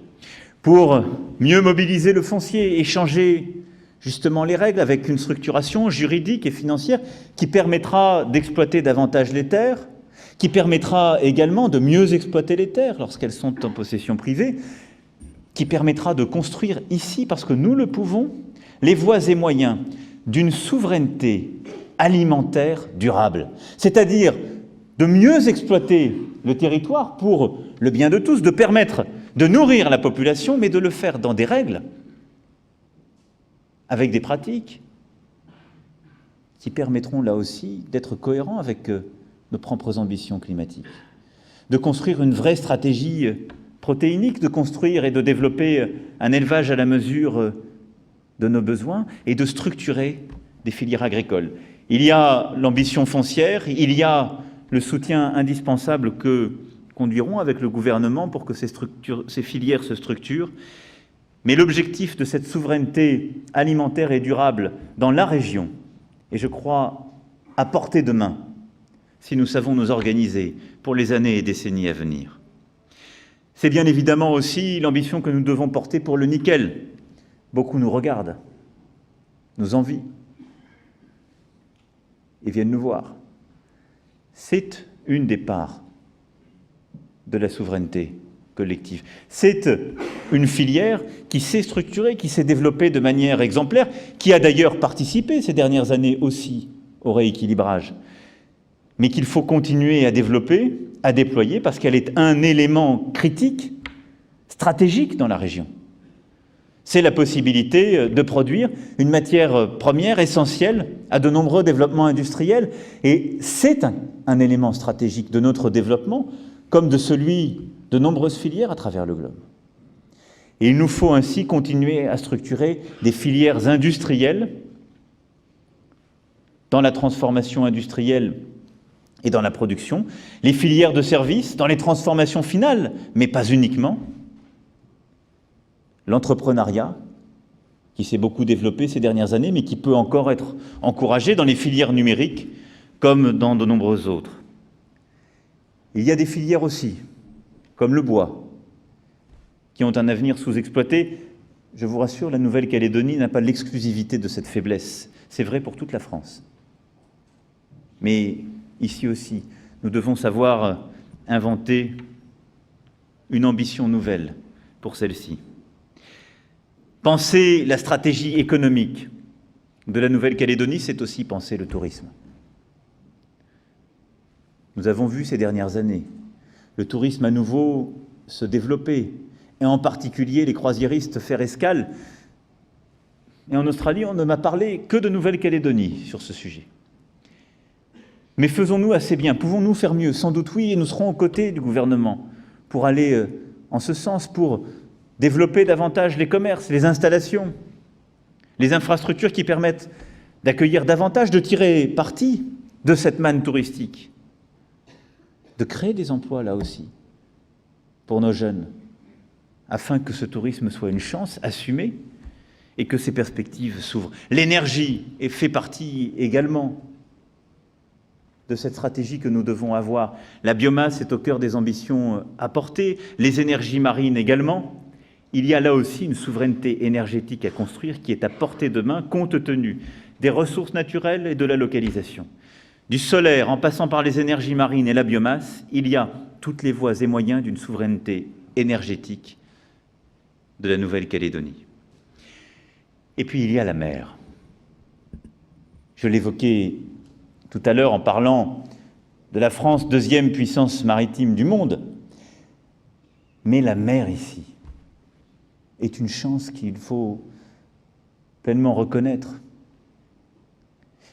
pour mieux mobiliser le foncier et changer justement les règles avec une structuration juridique et financière qui permettra d'exploiter davantage les terres, qui permettra également de mieux exploiter les terres lorsqu'elles sont en possession privée, qui permettra de construire ici, parce que nous le pouvons, les voies et moyens d'une souveraineté alimentaire durable. C'est-à-dire de mieux exploiter le territoire pour le bien de tous, de permettre de nourrir la population, mais de le faire dans des règles, avec des pratiques qui permettront là aussi d'être cohérents avec nos propres ambitions climatiques, de construire une vraie stratégie protéinique, de construire et de développer un élevage à la mesure de nos besoins et de structurer des filières agricoles. Il y a l'ambition foncière, il y a le soutien indispensable que conduirons avec le gouvernement pour que ces filières se structurent. Mais l'objectif de cette souveraineté alimentaire et durable dans la région est, je crois, à portée de main, si nous savons nous organiser pour les années et décennies à venir. C'est bien évidemment aussi l'ambition que nous devons porter pour le nickel. Beaucoup nous regardent, nous envient et viennent nous voir. C'est une des parts de la souveraineté collective. C'est une filière qui s'est structurée, qui s'est développée de manière exemplaire, qui a d'ailleurs participé ces dernières années aussi au rééquilibrage, mais qu'il faut continuer à développer, à déployer, parce qu'elle est un élément critique, stratégique dans la région. C'est la possibilité de produire une matière première essentielle à de nombreux développements industriels. Et c'est un élément stratégique de notre développement, comme de celui de nombreuses filières à travers le globe. Et il nous faut ainsi continuer à structurer des filières industrielles dans la transformation industrielle et dans la production, les filières de services dans les transformations finales, mais pas uniquement, l'entrepreneuriat, qui s'est beaucoup développé ces dernières années, mais qui peut encore être encouragé dans les filières numériques, comme dans de nombreuses autres. Il y a des filières aussi, comme le bois, qui ont un avenir sous-exploité. Je vous rassure, la Nouvelle-Calédonie n'a pas l'exclusivité de cette faiblesse. C'est vrai pour toute la France. Mais ici aussi, nous devons savoir inventer une ambition nouvelle pour celle-ci. Penser la stratégie économique de la Nouvelle-Calédonie, c'est aussi penser le tourisme. Nous avons vu ces dernières années le tourisme à nouveau se développer, et en particulier les croisiéristes faire escale. Et en Australie, on ne m'a parlé que de Nouvelle-Calédonie sur ce sujet. Mais faisons-nous assez bien? Pouvons-nous faire mieux? Sans doute oui, et nous serons aux côtés du gouvernement pour aller en ce sens, pour développer davantage les commerces, les installations, les infrastructures qui permettent d'accueillir davantage, de tirer parti de cette manne touristique, de créer des emplois là aussi pour nos jeunes, afin que ce tourisme soit une chance assumée et que ces perspectives s'ouvrent. L'énergie fait partie également de cette stratégie que nous devons avoir. La biomasse est au cœur des ambitions à porter, les énergies marines également. Il y a là aussi une souveraineté énergétique à construire qui est à portée de main, compte tenu des ressources naturelles et de la localisation. Du solaire, en passant par les énergies marines et la biomasse, il y a toutes les voies et moyens d'une souveraineté énergétique de la Nouvelle-Calédonie. Et puis il y a la mer. Je l'évoquais tout à l'heure en parlant de la France, deuxième puissance maritime du monde. Mais la mer ici est une chance qu'il faut pleinement reconnaître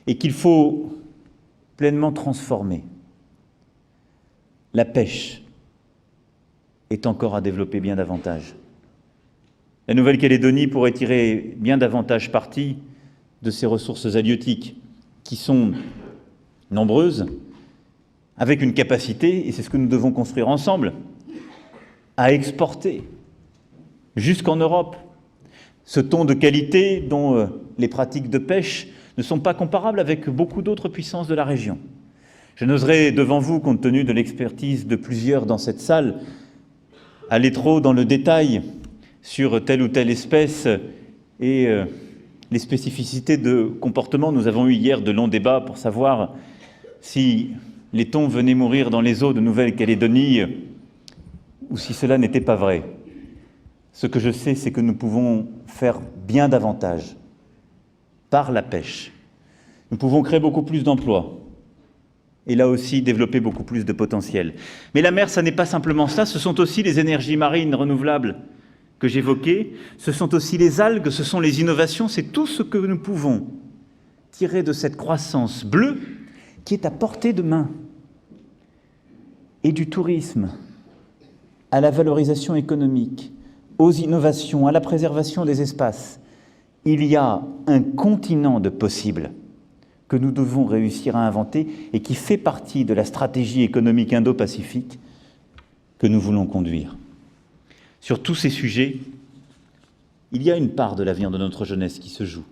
et qu'il faut pleinement transformer. La pêche est encore à développer bien davantage. La Nouvelle-Calédonie pourrait tirer bien davantage parti de ses ressources halieutiques, qui sont nombreuses, avec une capacité, et c'est ce que nous devons construire ensemble, à exporter jusqu'en Europe ce ton de qualité dont les pratiques de pêche ne sont pas comparables avec beaucoup d'autres puissances de la région. Je n'oserais devant vous, compte tenu de l'expertise de plusieurs dans cette salle, aller trop dans le détail sur telle ou telle espèce et les spécificités de comportement. Nous avons eu hier de longs débats pour savoir si les thons venaient mourir dans les eaux de Nouvelle-Calédonie ou si cela n'était pas vrai. Ce que je sais, c'est que nous pouvons faire bien davantage par la pêche. Nous pouvons créer beaucoup plus d'emplois et là aussi développer beaucoup plus de potentiel. Mais la mer, ça n'est pas simplement ça, ce sont aussi les énergies marines renouvelables que j'évoquais, ce sont aussi les algues, ce sont les innovations, c'est tout ce que nous pouvons tirer de cette croissance bleue qui est à portée de main. Et du tourisme à la valorisation économique, aux innovations, à la préservation des espaces, il y a un continent de possibles que nous devons réussir à inventer et qui fait partie de la stratégie économique indo-pacifique que nous voulons conduire. Sur tous ces sujets, il y a une part de l'avenir de notre jeunesse qui se joue.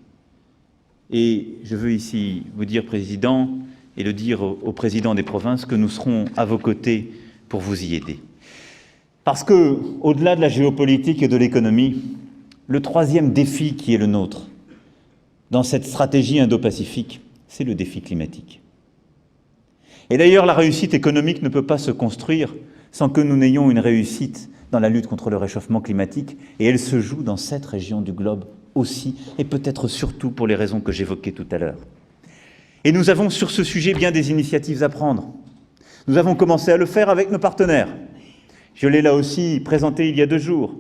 Et je veux ici vous dire, Président, et le dire au Président des provinces, que nous serons à vos côtés pour vous y aider. Parce que, au-delà de la géopolitique et de l'économie, le troisième défi qui est le nôtre, dans cette stratégie indo-pacifique, c'est le défi climatique. Et d'ailleurs, la réussite économique ne peut pas se construire sans que nous n'ayons une réussite dans la lutte contre le réchauffement climatique, et elle se joue dans cette région du globe aussi, et peut-être surtout pour les raisons que j'évoquais tout à l'heure. Et nous avons sur ce sujet bien des initiatives à prendre. Nous avons commencé à le faire avec nos partenaires. Je l'ai là aussi présenté il y a 2 jours.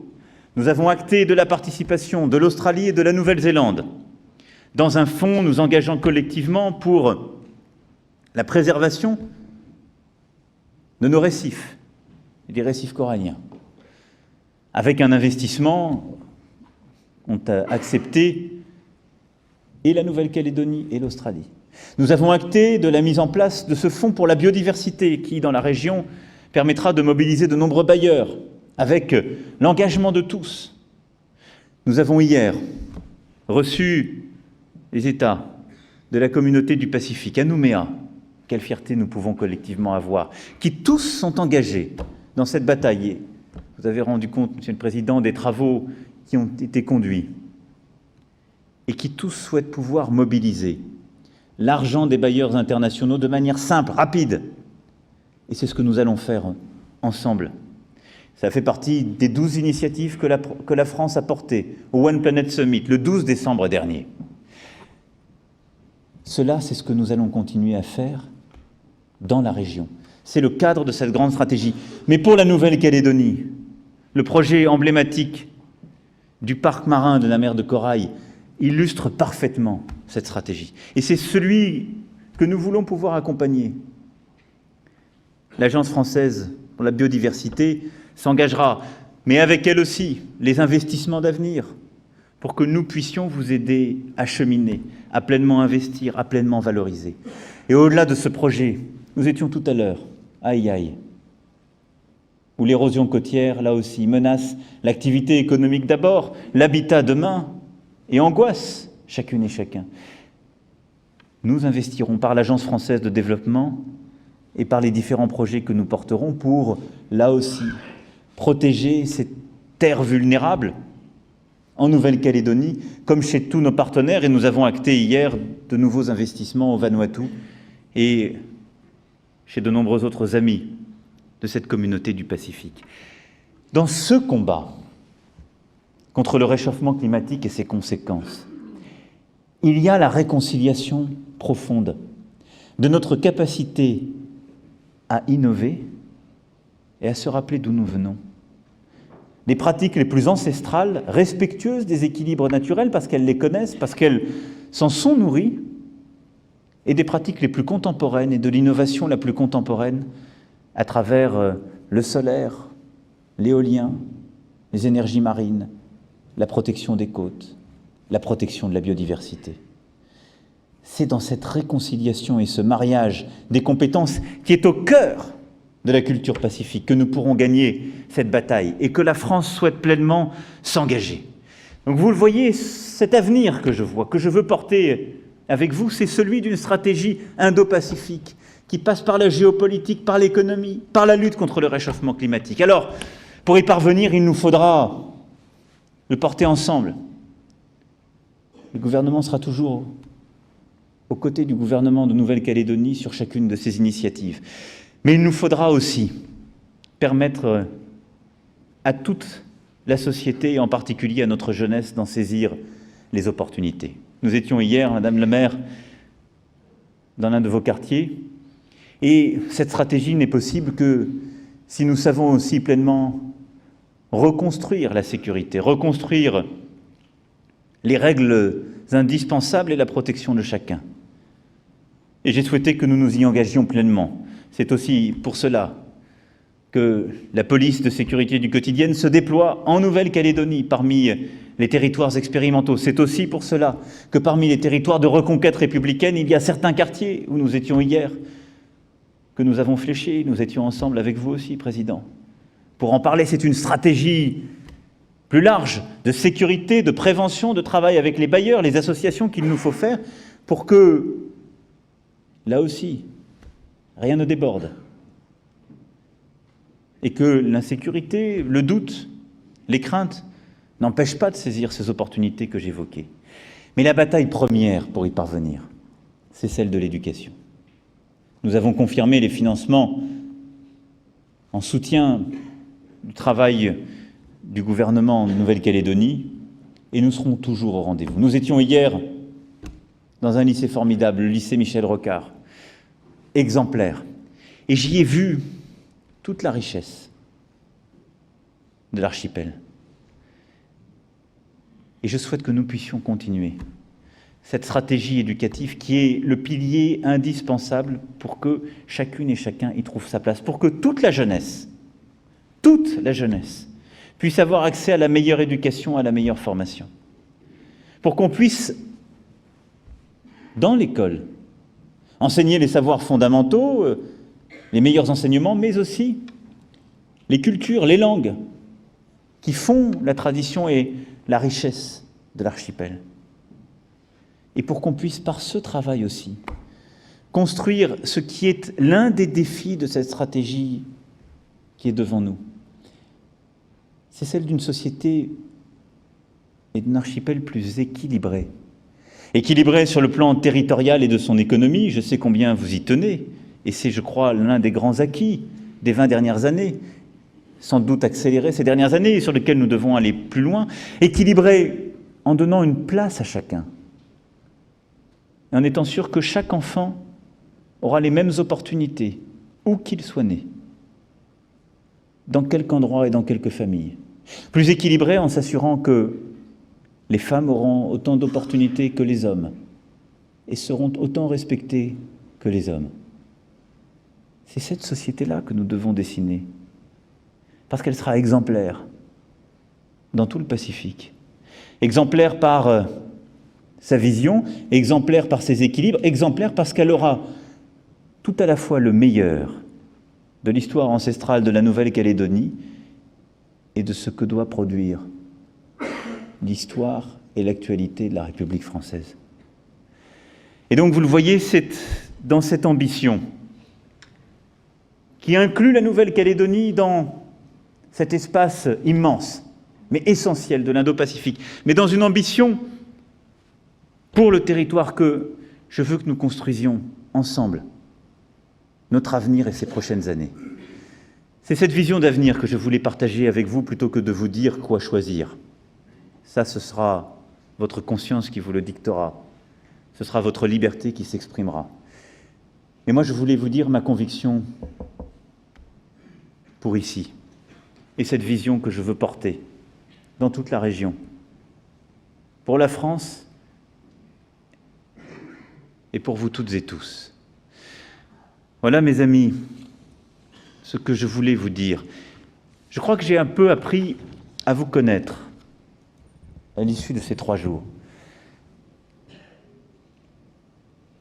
Nous avons acté de la participation de l'Australie et de la Nouvelle-Zélande dans un fonds nous engageant collectivement pour la préservation de nos récifs, et des récifs coralliens, avec un investissement qu'ont accepté et la Nouvelle-Calédonie et l'Australie. Nous avons acté de la mise en place de ce fonds pour la biodiversité qui, dans la région, permettra de mobiliser de nombreux bailleurs, avec l'engagement de tous. Nous avons hier reçu les États de la communauté du Pacifique à Nouméa. Quelle fierté nous pouvons collectivement avoir, qui tous sont engagés dans cette bataille. Vous avez rendu compte, Monsieur le Président, des travaux qui ont été conduits et qui tous souhaitent pouvoir mobiliser l'argent des bailleurs internationaux de manière simple, rapide. Et c'est ce que nous allons faire ensemble. Ça fait partie des 12 initiatives que la France a portées au One Planet Summit, le 12 décembre dernier. Cela, c'est ce que nous allons continuer à faire dans la région. C'est le cadre de cette grande stratégie. Mais pour la Nouvelle-Calédonie, le projet emblématique du parc marin de la mer de Corail illustre parfaitement cette stratégie. Et c'est celui que nous voulons pouvoir accompagner. L'Agence française pour la biodiversité s'engagera, mais avec elle aussi, les investissements d'avenir, pour que nous puissions vous aider à cheminer, à pleinement investir, à pleinement valoriser. Et au-delà de ce projet, nous étions tout à l'heure à Aïaï, où l'érosion côtière, là aussi, menace l'activité économique d'abord, l'habitat demain, et angoisse chacune et chacun. Nous investirons par l'Agence française de développement et par les différents projets que nous porterons pour, là aussi, protéger ces terres vulnérables en Nouvelle-Calédonie, comme chez tous nos partenaires, et nous avons acté hier de nouveaux investissements au Vanuatu et chez de nombreux autres amis de cette communauté du Pacifique. Dans ce combat contre le réchauffement climatique et ses conséquences, il y a la réconciliation profonde de notre capacité à innover et à se rappeler d'où nous venons. Des pratiques les plus ancestrales, respectueuses des équilibres naturels parce qu'elles les connaissent, parce qu'elles s'en sont nourries, et des pratiques les plus contemporaines et de l'innovation la plus contemporaine à travers le solaire, l'éolien, les énergies marines, la protection des côtes, la protection de la biodiversité. C'est dans cette réconciliation et ce mariage des compétences qui est au cœur de la culture pacifique que nous pourrons gagner cette bataille et que la France souhaite pleinement s'engager. Donc vous le voyez, cet avenir que je vois, que je veux porter avec vous, c'est celui d'une stratégie indo-pacifique qui passe par la géopolitique, par l'économie, par la lutte contre le réchauffement climatique. Alors, pour y parvenir, il nous faudra le porter ensemble. Le gouvernement sera toujours aux côtés du gouvernement de Nouvelle-Calédonie sur chacune de ces initiatives. Mais il nous faudra aussi permettre à toute la société, et en particulier à notre jeunesse, d'en saisir les opportunités. Nous étions hier, Madame la maire, dans l'un de vos quartiers, et cette stratégie n'est possible que si nous savons aussi pleinement reconstruire la sécurité, reconstruire les règles indispensables et la protection de chacun. Et j'ai souhaité que nous nous y engagions pleinement. C'est aussi pour cela que la police de sécurité du quotidien se déploie en Nouvelle-Calédonie parmi les territoires expérimentaux. C'est aussi pour cela que parmi les territoires de reconquête républicaine, il y a certains quartiers où nous étions hier, que nous avons fléchés. Nous étions ensemble avec vous aussi, Président. Pour en parler, c'est une stratégie plus large de sécurité, de prévention, de travail avec les bailleurs, les associations qu'il nous faut faire pour que, là aussi, rien ne déborde. Et que l'insécurité, le doute, les craintes n'empêchent pas de saisir ces opportunités que j'évoquais. Mais la bataille première pour y parvenir, c'est celle de l'éducation. Nous avons confirmé les financements en soutien du travail du gouvernement de Nouvelle-Calédonie et nous serons toujours au rendez-vous. Nous étions hier dans un lycée formidable, le lycée Michel Rocard, exemplaire. Et j'y ai vu toute la richesse de l'archipel. Et je souhaite que nous puissions continuer cette stratégie éducative qui est le pilier indispensable pour que chacune et chacun y trouve sa place, pour que toute la jeunesse puisse avoir accès à la meilleure éducation, à la meilleure formation. Pour qu'on puisse, dans l'école, enseigner les savoirs fondamentaux, les meilleurs enseignements, mais aussi les cultures, les langues qui font la tradition et la richesse de l'archipel. Et pour qu'on puisse, par ce travail aussi, construire ce qui est l'un des défis de cette stratégie qui est devant nous. C'est celle d'une société et d'un archipel plus équilibré. Équilibré sur le plan territorial et de son économie, je sais combien vous y tenez, et c'est, je crois, l'un des grands acquis des 20 dernières années, sans doute accéléré ces dernières années, et sur lequel nous devons aller plus loin. Équilibré en donnant une place à chacun, et en étant sûr que chaque enfant aura les mêmes opportunités, où qu'il soit né, dans quelque endroit et dans quelque famille. Plus équilibré en s'assurant que les femmes auront autant d'opportunités que les hommes et seront autant respectées que les hommes. C'est cette société-là que nous devons dessiner, parce qu'elle sera exemplaire dans tout le Pacifique. Exemplaire par sa vision, exemplaire par ses équilibres, exemplaire parce qu'elle aura tout à la fois le meilleur de l'histoire ancestrale de la Nouvelle-Calédonie et de ce que doit produire l'histoire et l'actualité de la République française. Et donc, vous le voyez, c'est dans cette ambition qui inclut la Nouvelle-Calédonie dans cet espace immense, mais essentiel de l'Indo-Pacifique, mais dans une ambition pour le territoire que je veux que nous construisions ensemble notre avenir et ces prochaines années. C'est cette vision d'avenir que je voulais partager avec vous plutôt que de vous dire quoi choisir. Ça, ce sera votre conscience qui vous le dictera. Ce sera votre liberté qui s'exprimera. Mais moi, je voulais vous dire ma conviction pour ici, et cette vision que je veux porter dans toute la région, pour la France et pour vous toutes et tous. Voilà, mes amis, ce que je voulais vous dire. Je crois que j'ai un peu appris à vous connaître à l'issue de ces 3 jours.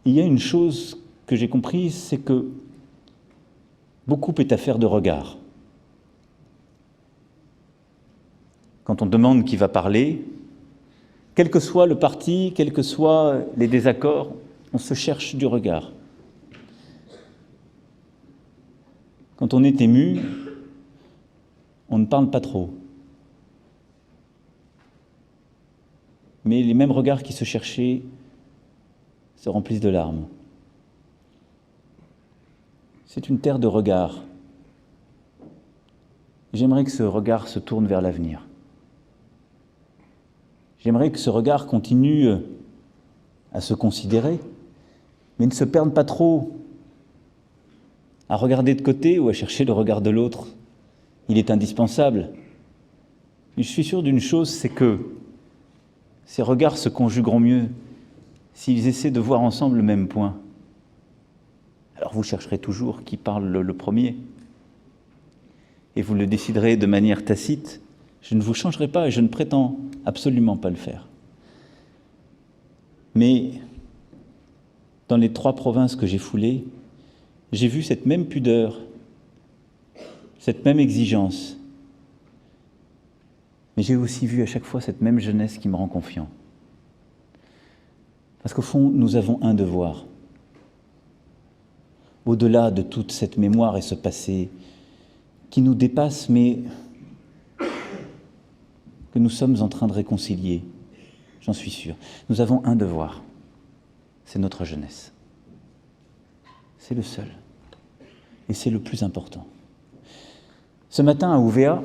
Il y a une chose que j'ai comprise, c'est que beaucoup est affaire de regard. Quand on demande qui va parler, quel que soit le parti, quels que soient les désaccords, on se cherche du regard. Quand on est ému, on ne parle pas trop. Mais les mêmes regards qui se cherchaient se remplissent de larmes. C'est une terre de regards. J'aimerais que ce regard se tourne vers l'avenir. J'aimerais que ce regard continue à se considérer, mais ne se perde pas trop à regarder de côté ou à chercher le regard de l'autre. Il est indispensable. Mais je suis sûr d'une chose, c'est que ces regards se conjugueront mieux s'ils essaient de voir ensemble le même point. Alors vous chercherez toujours qui parle le premier. Et vous le déciderez de manière tacite. Je ne vous changerai pas et je ne prétends absolument pas le faire. Mais dans les 3 provinces que j'ai foulées, j'ai vu cette même pudeur, cette même exigence. Mais j'ai aussi vu à chaque fois cette même jeunesse qui me rend confiant. Parce qu'au fond, nous avons un devoir. Au-delà de toute cette mémoire et ce passé qui nous dépasse, mais que nous sommes en train de réconcilier, j'en suis sûr. Nous avons un devoir, c'est notre jeunesse. C'est le seul. Et c'est le plus important. Ce matin à Ouvéa,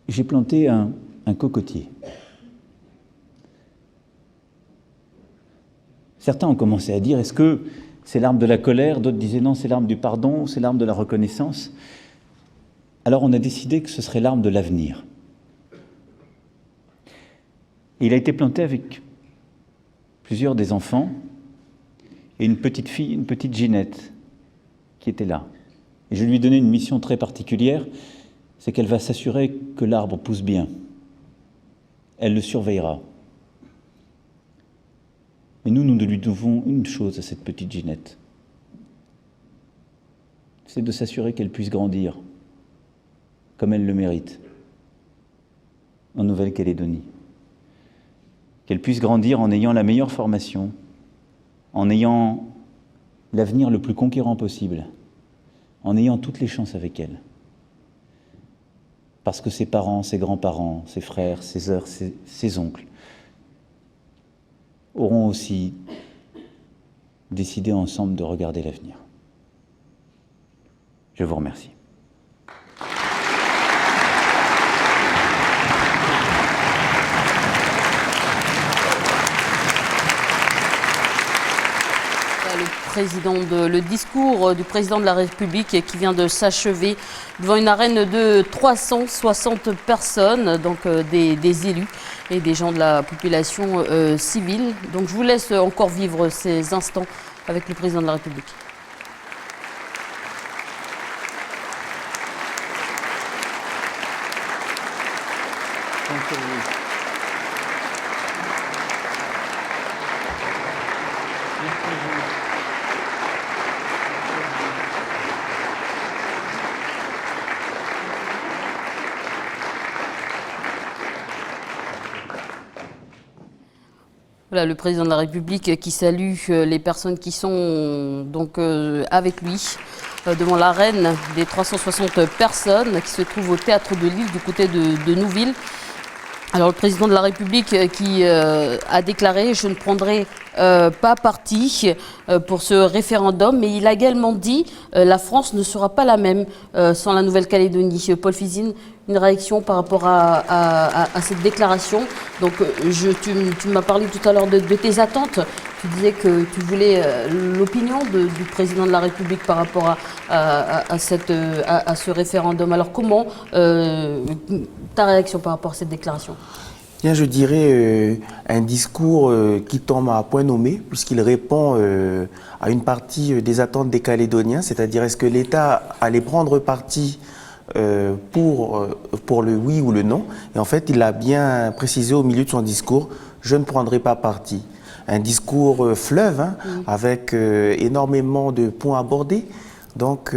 j'ai planté un cocotier. Certains ont commencé à dire, est-ce que c'est l'arbre de la colère? D'autres disaient non, c'est l'arbre du pardon, c'est l'arbre de la reconnaissance. Alors on a décidé que ce serait l'arbre de l'avenir. Et il a été planté avec plusieurs des enfants et une petite fille, une petite Ginette, qui était là. Et je lui ai donné une mission très particulière, c'est qu'elle va s'assurer que l'arbre pousse bien. Elle le surveillera. Mais nous lui devons une chose à cette petite Ginette. C'est de s'assurer qu'elle puisse grandir comme elle le mérite en Nouvelle-Calédonie. Qu'elle puisse grandir en ayant la meilleure formation, en ayant l'avenir le plus conquérant possible, en ayant toutes les chances avec elle. Parce que ses parents, ses grands-parents, ses frères, ses sœurs, ses oncles auront aussi décidé ensemble de regarder l'avenir. Je vous remercie.
Le discours du président de la République qui vient de s'achever devant une arène de 360 personnes, donc des élus et des gens de la population civile. Donc je vous laisse encore vivre ces instants avec le président de la République. Voilà, le président de la République qui salue les personnes qui sont donc avec lui devant l'arène des 360 personnes qui se trouvent au théâtre de l'Île du côté de Nouville. Alors le président de la République qui a déclaré « Je ne prendrai pas parti pour ce référendum », mais il a également dit « La France ne sera pas la même sans la Nouvelle-Calédonie ». Paul Fizine, une réaction par rapport à cette déclaration. Donc tu m'as parlé tout à l'heure de tes attentes. Tu disais que tu voulais l'opinion du président de la République par rapport à ce référendum. Alors comment ta réaction par rapport à cette déclaration?
Bien, je dirais un discours qui tombe à point nommé, puisqu'il répond à une partie des attentes des Calédoniens, c'est-à-dire est-ce que l'État allait prendre parti pour le oui ou le non. Et en fait, il a bien précisé au milieu de son discours, je ne prendrai pas parti. Un discours fleuve, hein, avec énormément de points abordés. Donc,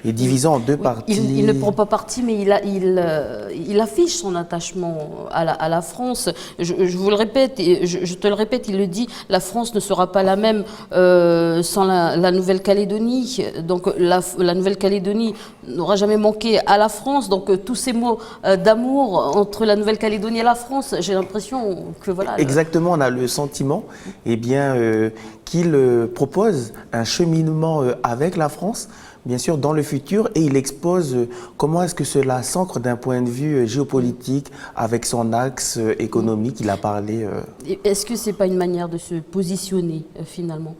et divisant en deux parties.
Il ne prend pas parti, mais il affiche son attachement à la France. Je vous le répète, et je te le répète, il le dit, la France ne sera pas la même sans la Nouvelle-Calédonie. Donc la Nouvelle-Calédonie n'aura jamais manqué à la France. Donc tous ces mots d'amour entre la Nouvelle-Calédonie et la France, j'ai l'impression que voilà.
Exactement, on a le sentiment qu'il propose un cheminement avec la France, bien sûr, dans le futur, et il expose comment est-ce que cela s'ancre d'un point de vue géopolitique avec son axe économique. Il a parlé.
Est-ce que ce n'est pas une manière de se positionner finalement?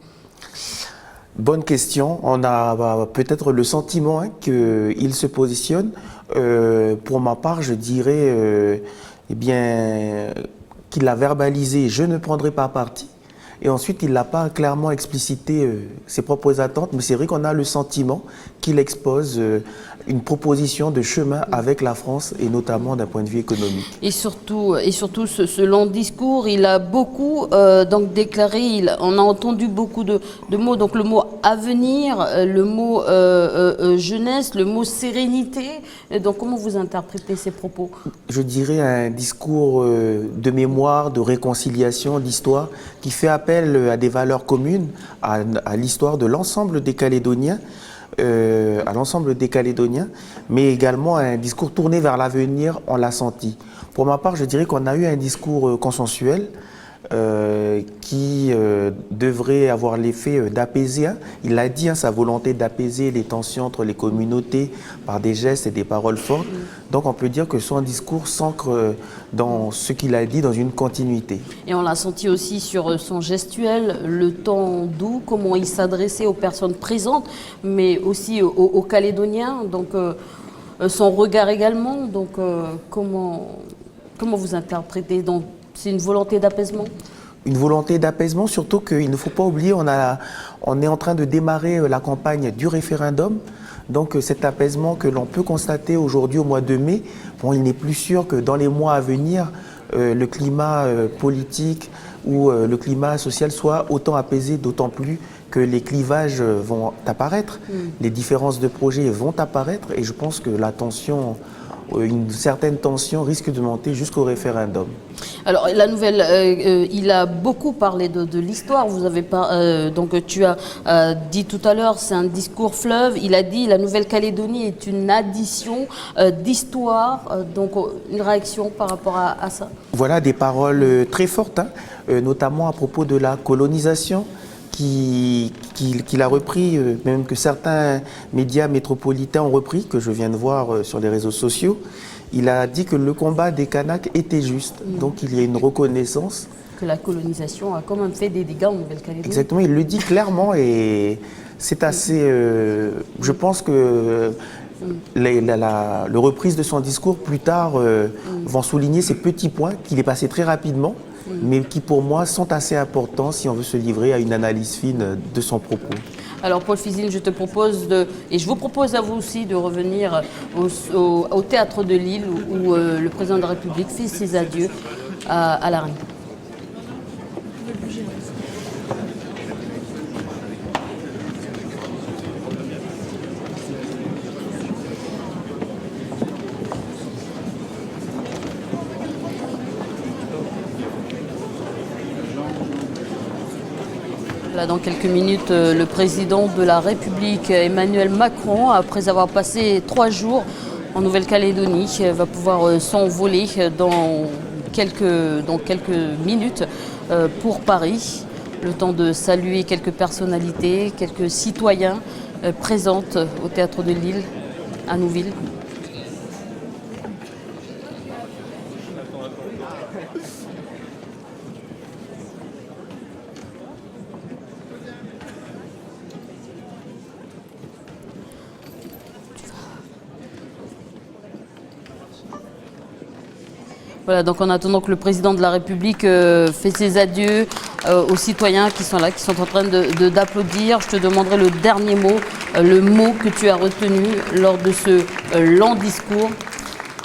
Bonne question. On a peut-être le sentiment qu'il se positionne. Pour ma part, je dirais qu'il a verbalisé « je ne prendrai pas parti ». Et ensuite, il n'a pas clairement explicité ses propres attentes, mais c'est vrai qu'on a le sentiment qu'il expose une proposition de chemin avec la France, et notamment d'un point de vue économique.
Et surtout ce long discours, il a beaucoup donc déclaré, on a entendu beaucoup de mots, donc le mot avenir, le mot jeunesse, le mot sérénité. Donc comment vous interprétez ces propos?
Je dirais un discours de mémoire, de réconciliation, d'histoire, qui fait appel à des valeurs communes, à l'histoire de l'ensemble des Calédoniens, mais également un discours tourné vers l'avenir, on l'a senti. Pour ma part, je dirais qu'on a eu un discours consensuel qui devrait avoir l'effet d'apaiser. Il a dit, sa volonté d'apaiser les tensions entre les communautés par des gestes et des paroles fortes. Donc on peut dire que son discours s'ancre dans ce qu'il a dit, dans une continuité.
Et on l'a senti aussi sur son gestuel, le ton doux, comment il s'adressait aux personnes présentes, mais aussi aux Calédoniens, donc son regard également. Donc comment vous interprétez donc C'est une volonté d'apaisement?
Une volonté d'apaisement, surtout qu'il ne faut pas oublier, on est en train de démarrer la campagne du référendum. Donc cet apaisement que l'on peut constater aujourd'hui au mois de mai, bon, il n'est plus sûr que dans les mois à venir, le climat politique ou le climat social soit autant apaisé, d'autant plus que les clivages vont apparaître, les différences de projets vont apparaître, et je pense que la tension, une certaine tension risque de monter jusqu'au référendum.
Alors la nouvelle, il a beaucoup parlé de l'histoire. Vous avez donc tu as dit tout à l'heure, c'est un discours fleuve. Il a dit la Nouvelle-Calédonie est une addition d'histoire. Donc une réaction par rapport à ça?
Voilà des paroles très fortes, hein, notamment à propos de la colonisation, qu'il a repris, même que certains médias métropolitains ont repris, que je viens de voir sur les réseaux sociaux. Il a dit que le combat des Kanaks était juste. Donc il y a une reconnaissance.
Que la colonisation a quand même fait des dégâts en Nouvelle-Calédonie.
Exactement, il le dit clairement, et c'est assez... je pense que le reprise de son discours plus tard vont souligner ces petits points qu'il est passé très rapidement, mais qui pour moi sont assez importants si on veut se livrer à une analyse fine de son propos.
Alors Paul Fizine, je te propose et je vous propose à vous aussi de revenir au Théâtre de Lille où le président de la République fait ses adieux à la reine. Là, dans quelques minutes, le président de la République, Emmanuel Macron, après avoir passé 3 jours en Nouvelle-Calédonie, va pouvoir s'envoler dans quelques minutes pour Paris. Le temps de saluer quelques personnalités, quelques citoyens présentes au Théâtre de Lille, à Nouville. Voilà, donc en attendant que le président de la République fait ses adieux aux citoyens qui sont là, qui sont en train d'applaudir, je te demanderai le dernier mot, le mot que tu as retenu lors de ce lent discours.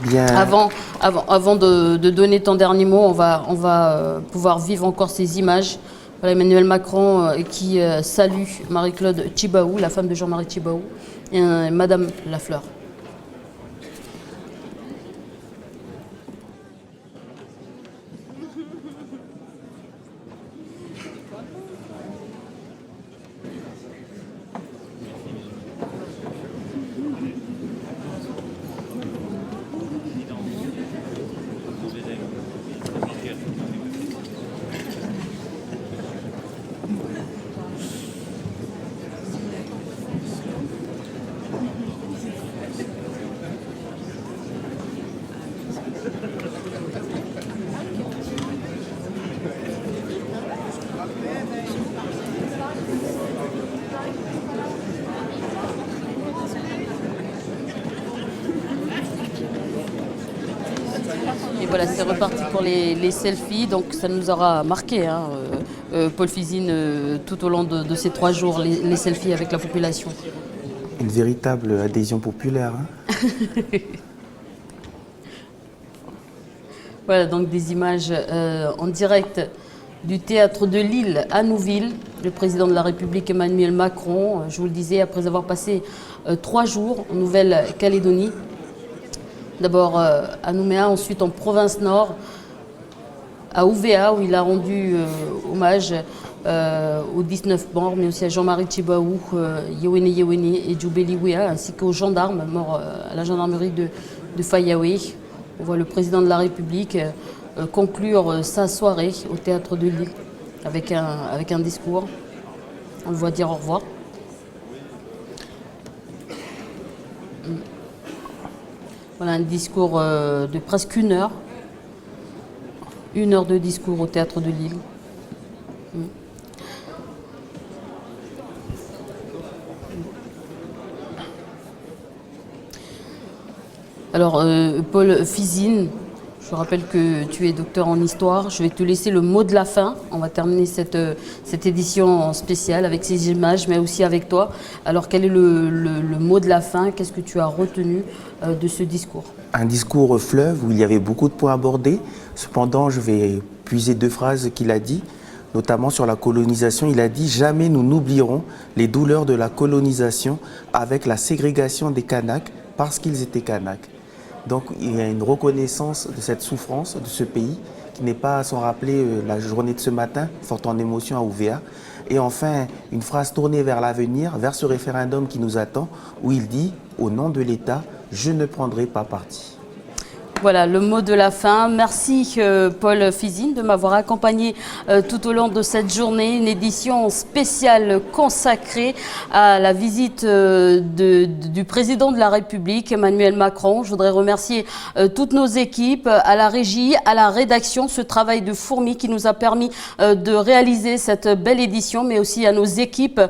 Bien.
Avant de donner ton dernier mot, on va pouvoir vivre encore ces images. Voilà, Emmanuel Macron qui salue Marie-Claude Tjibaou, la femme de Jean-Marie Tjibaou, et Madame Lafleur. Et voilà, c'est reparti pour les selfies. Donc ça nous aura marqué, hein, Paul Fizine, tout au long de ces 3 jours, les selfies avec la population.
Une véritable adhésion populaire. Hein.
Voilà, donc des images en direct du Théâtre de Lille à Nouville. Le président de la République, Emmanuel Macron, je vous le disais, après avoir passé 3 jours en Nouvelle-Calédonie. D'abord à Nouméa, ensuite en province nord, à Ouvéa, où il a rendu hommage aux 19 morts, mais aussi à Jean-Marie Tjibaou, Yewini Yewini et Djoubeli Wea, ainsi qu'aux gendarmes morts à la gendarmerie de Fayaoué. On voit le président de la République conclure sa soirée au Théâtre de Lille avec un discours. On le voit dire au revoir. Voilà un discours de presque 1 heure. 1 heure de discours au Théâtre de Lille. Alors, Paul Fizine, Je rappelle que tu es docteur en histoire. Je vais te laisser le mot de la fin. On va terminer cette édition spéciale avec ces images, mais aussi avec toi. Alors, quel est le mot de la fin? Qu'est-ce que tu as retenu de ce discours?
Un discours fleuve où il y avait beaucoup de points abordés. Cependant, je vais puiser 2 phrases qu'il a dit, notamment sur la colonisation. Il a dit « Jamais nous n'oublierons les douleurs de la colonisation avec la ségrégation des Kanaks parce qu'ils étaient Kanaks ». Donc il y a une reconnaissance de cette souffrance de ce pays qui n'est pas sans rappeler la journée de ce matin, forte en émotion à Ouvéa. Et enfin, une phrase tournée vers l'avenir, vers ce référendum qui nous attend, où il dit « Au nom de l'État, je ne prendrai pas parti ».
Voilà le mot de la fin. Merci Paul Fizine de m'avoir accompagné tout au long de cette journée. Une édition spéciale consacrée à la visite du président de la République, Emmanuel Macron. Je voudrais remercier toutes nos équipes, à la régie, à la rédaction, ce travail de fourmi qui nous a permis de réaliser cette belle édition, mais aussi à nos équipes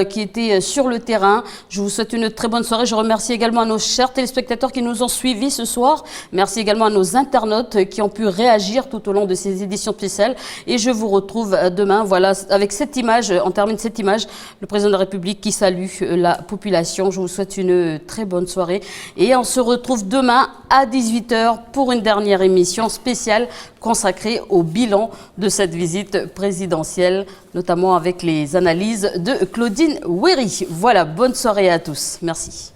qui étaient sur le terrain. Je vous souhaite une très bonne soirée. Je remercie également à nos chers téléspectateurs qui nous ont suivis ce soir. Merci également à nos internautes qui ont pu réagir tout au long de ces éditions spéciales. Et je vous retrouve demain, voilà, avec cette image, on termine cette image, le président de la République qui salue la population. Je vous souhaite une très bonne soirée. Et on se retrouve demain à 18 h pour une dernière émission spéciale consacrée au bilan de cette visite présidentielle, notamment avec les analyses de Claudine Wéry. Voilà, bonne soirée à tous. Merci.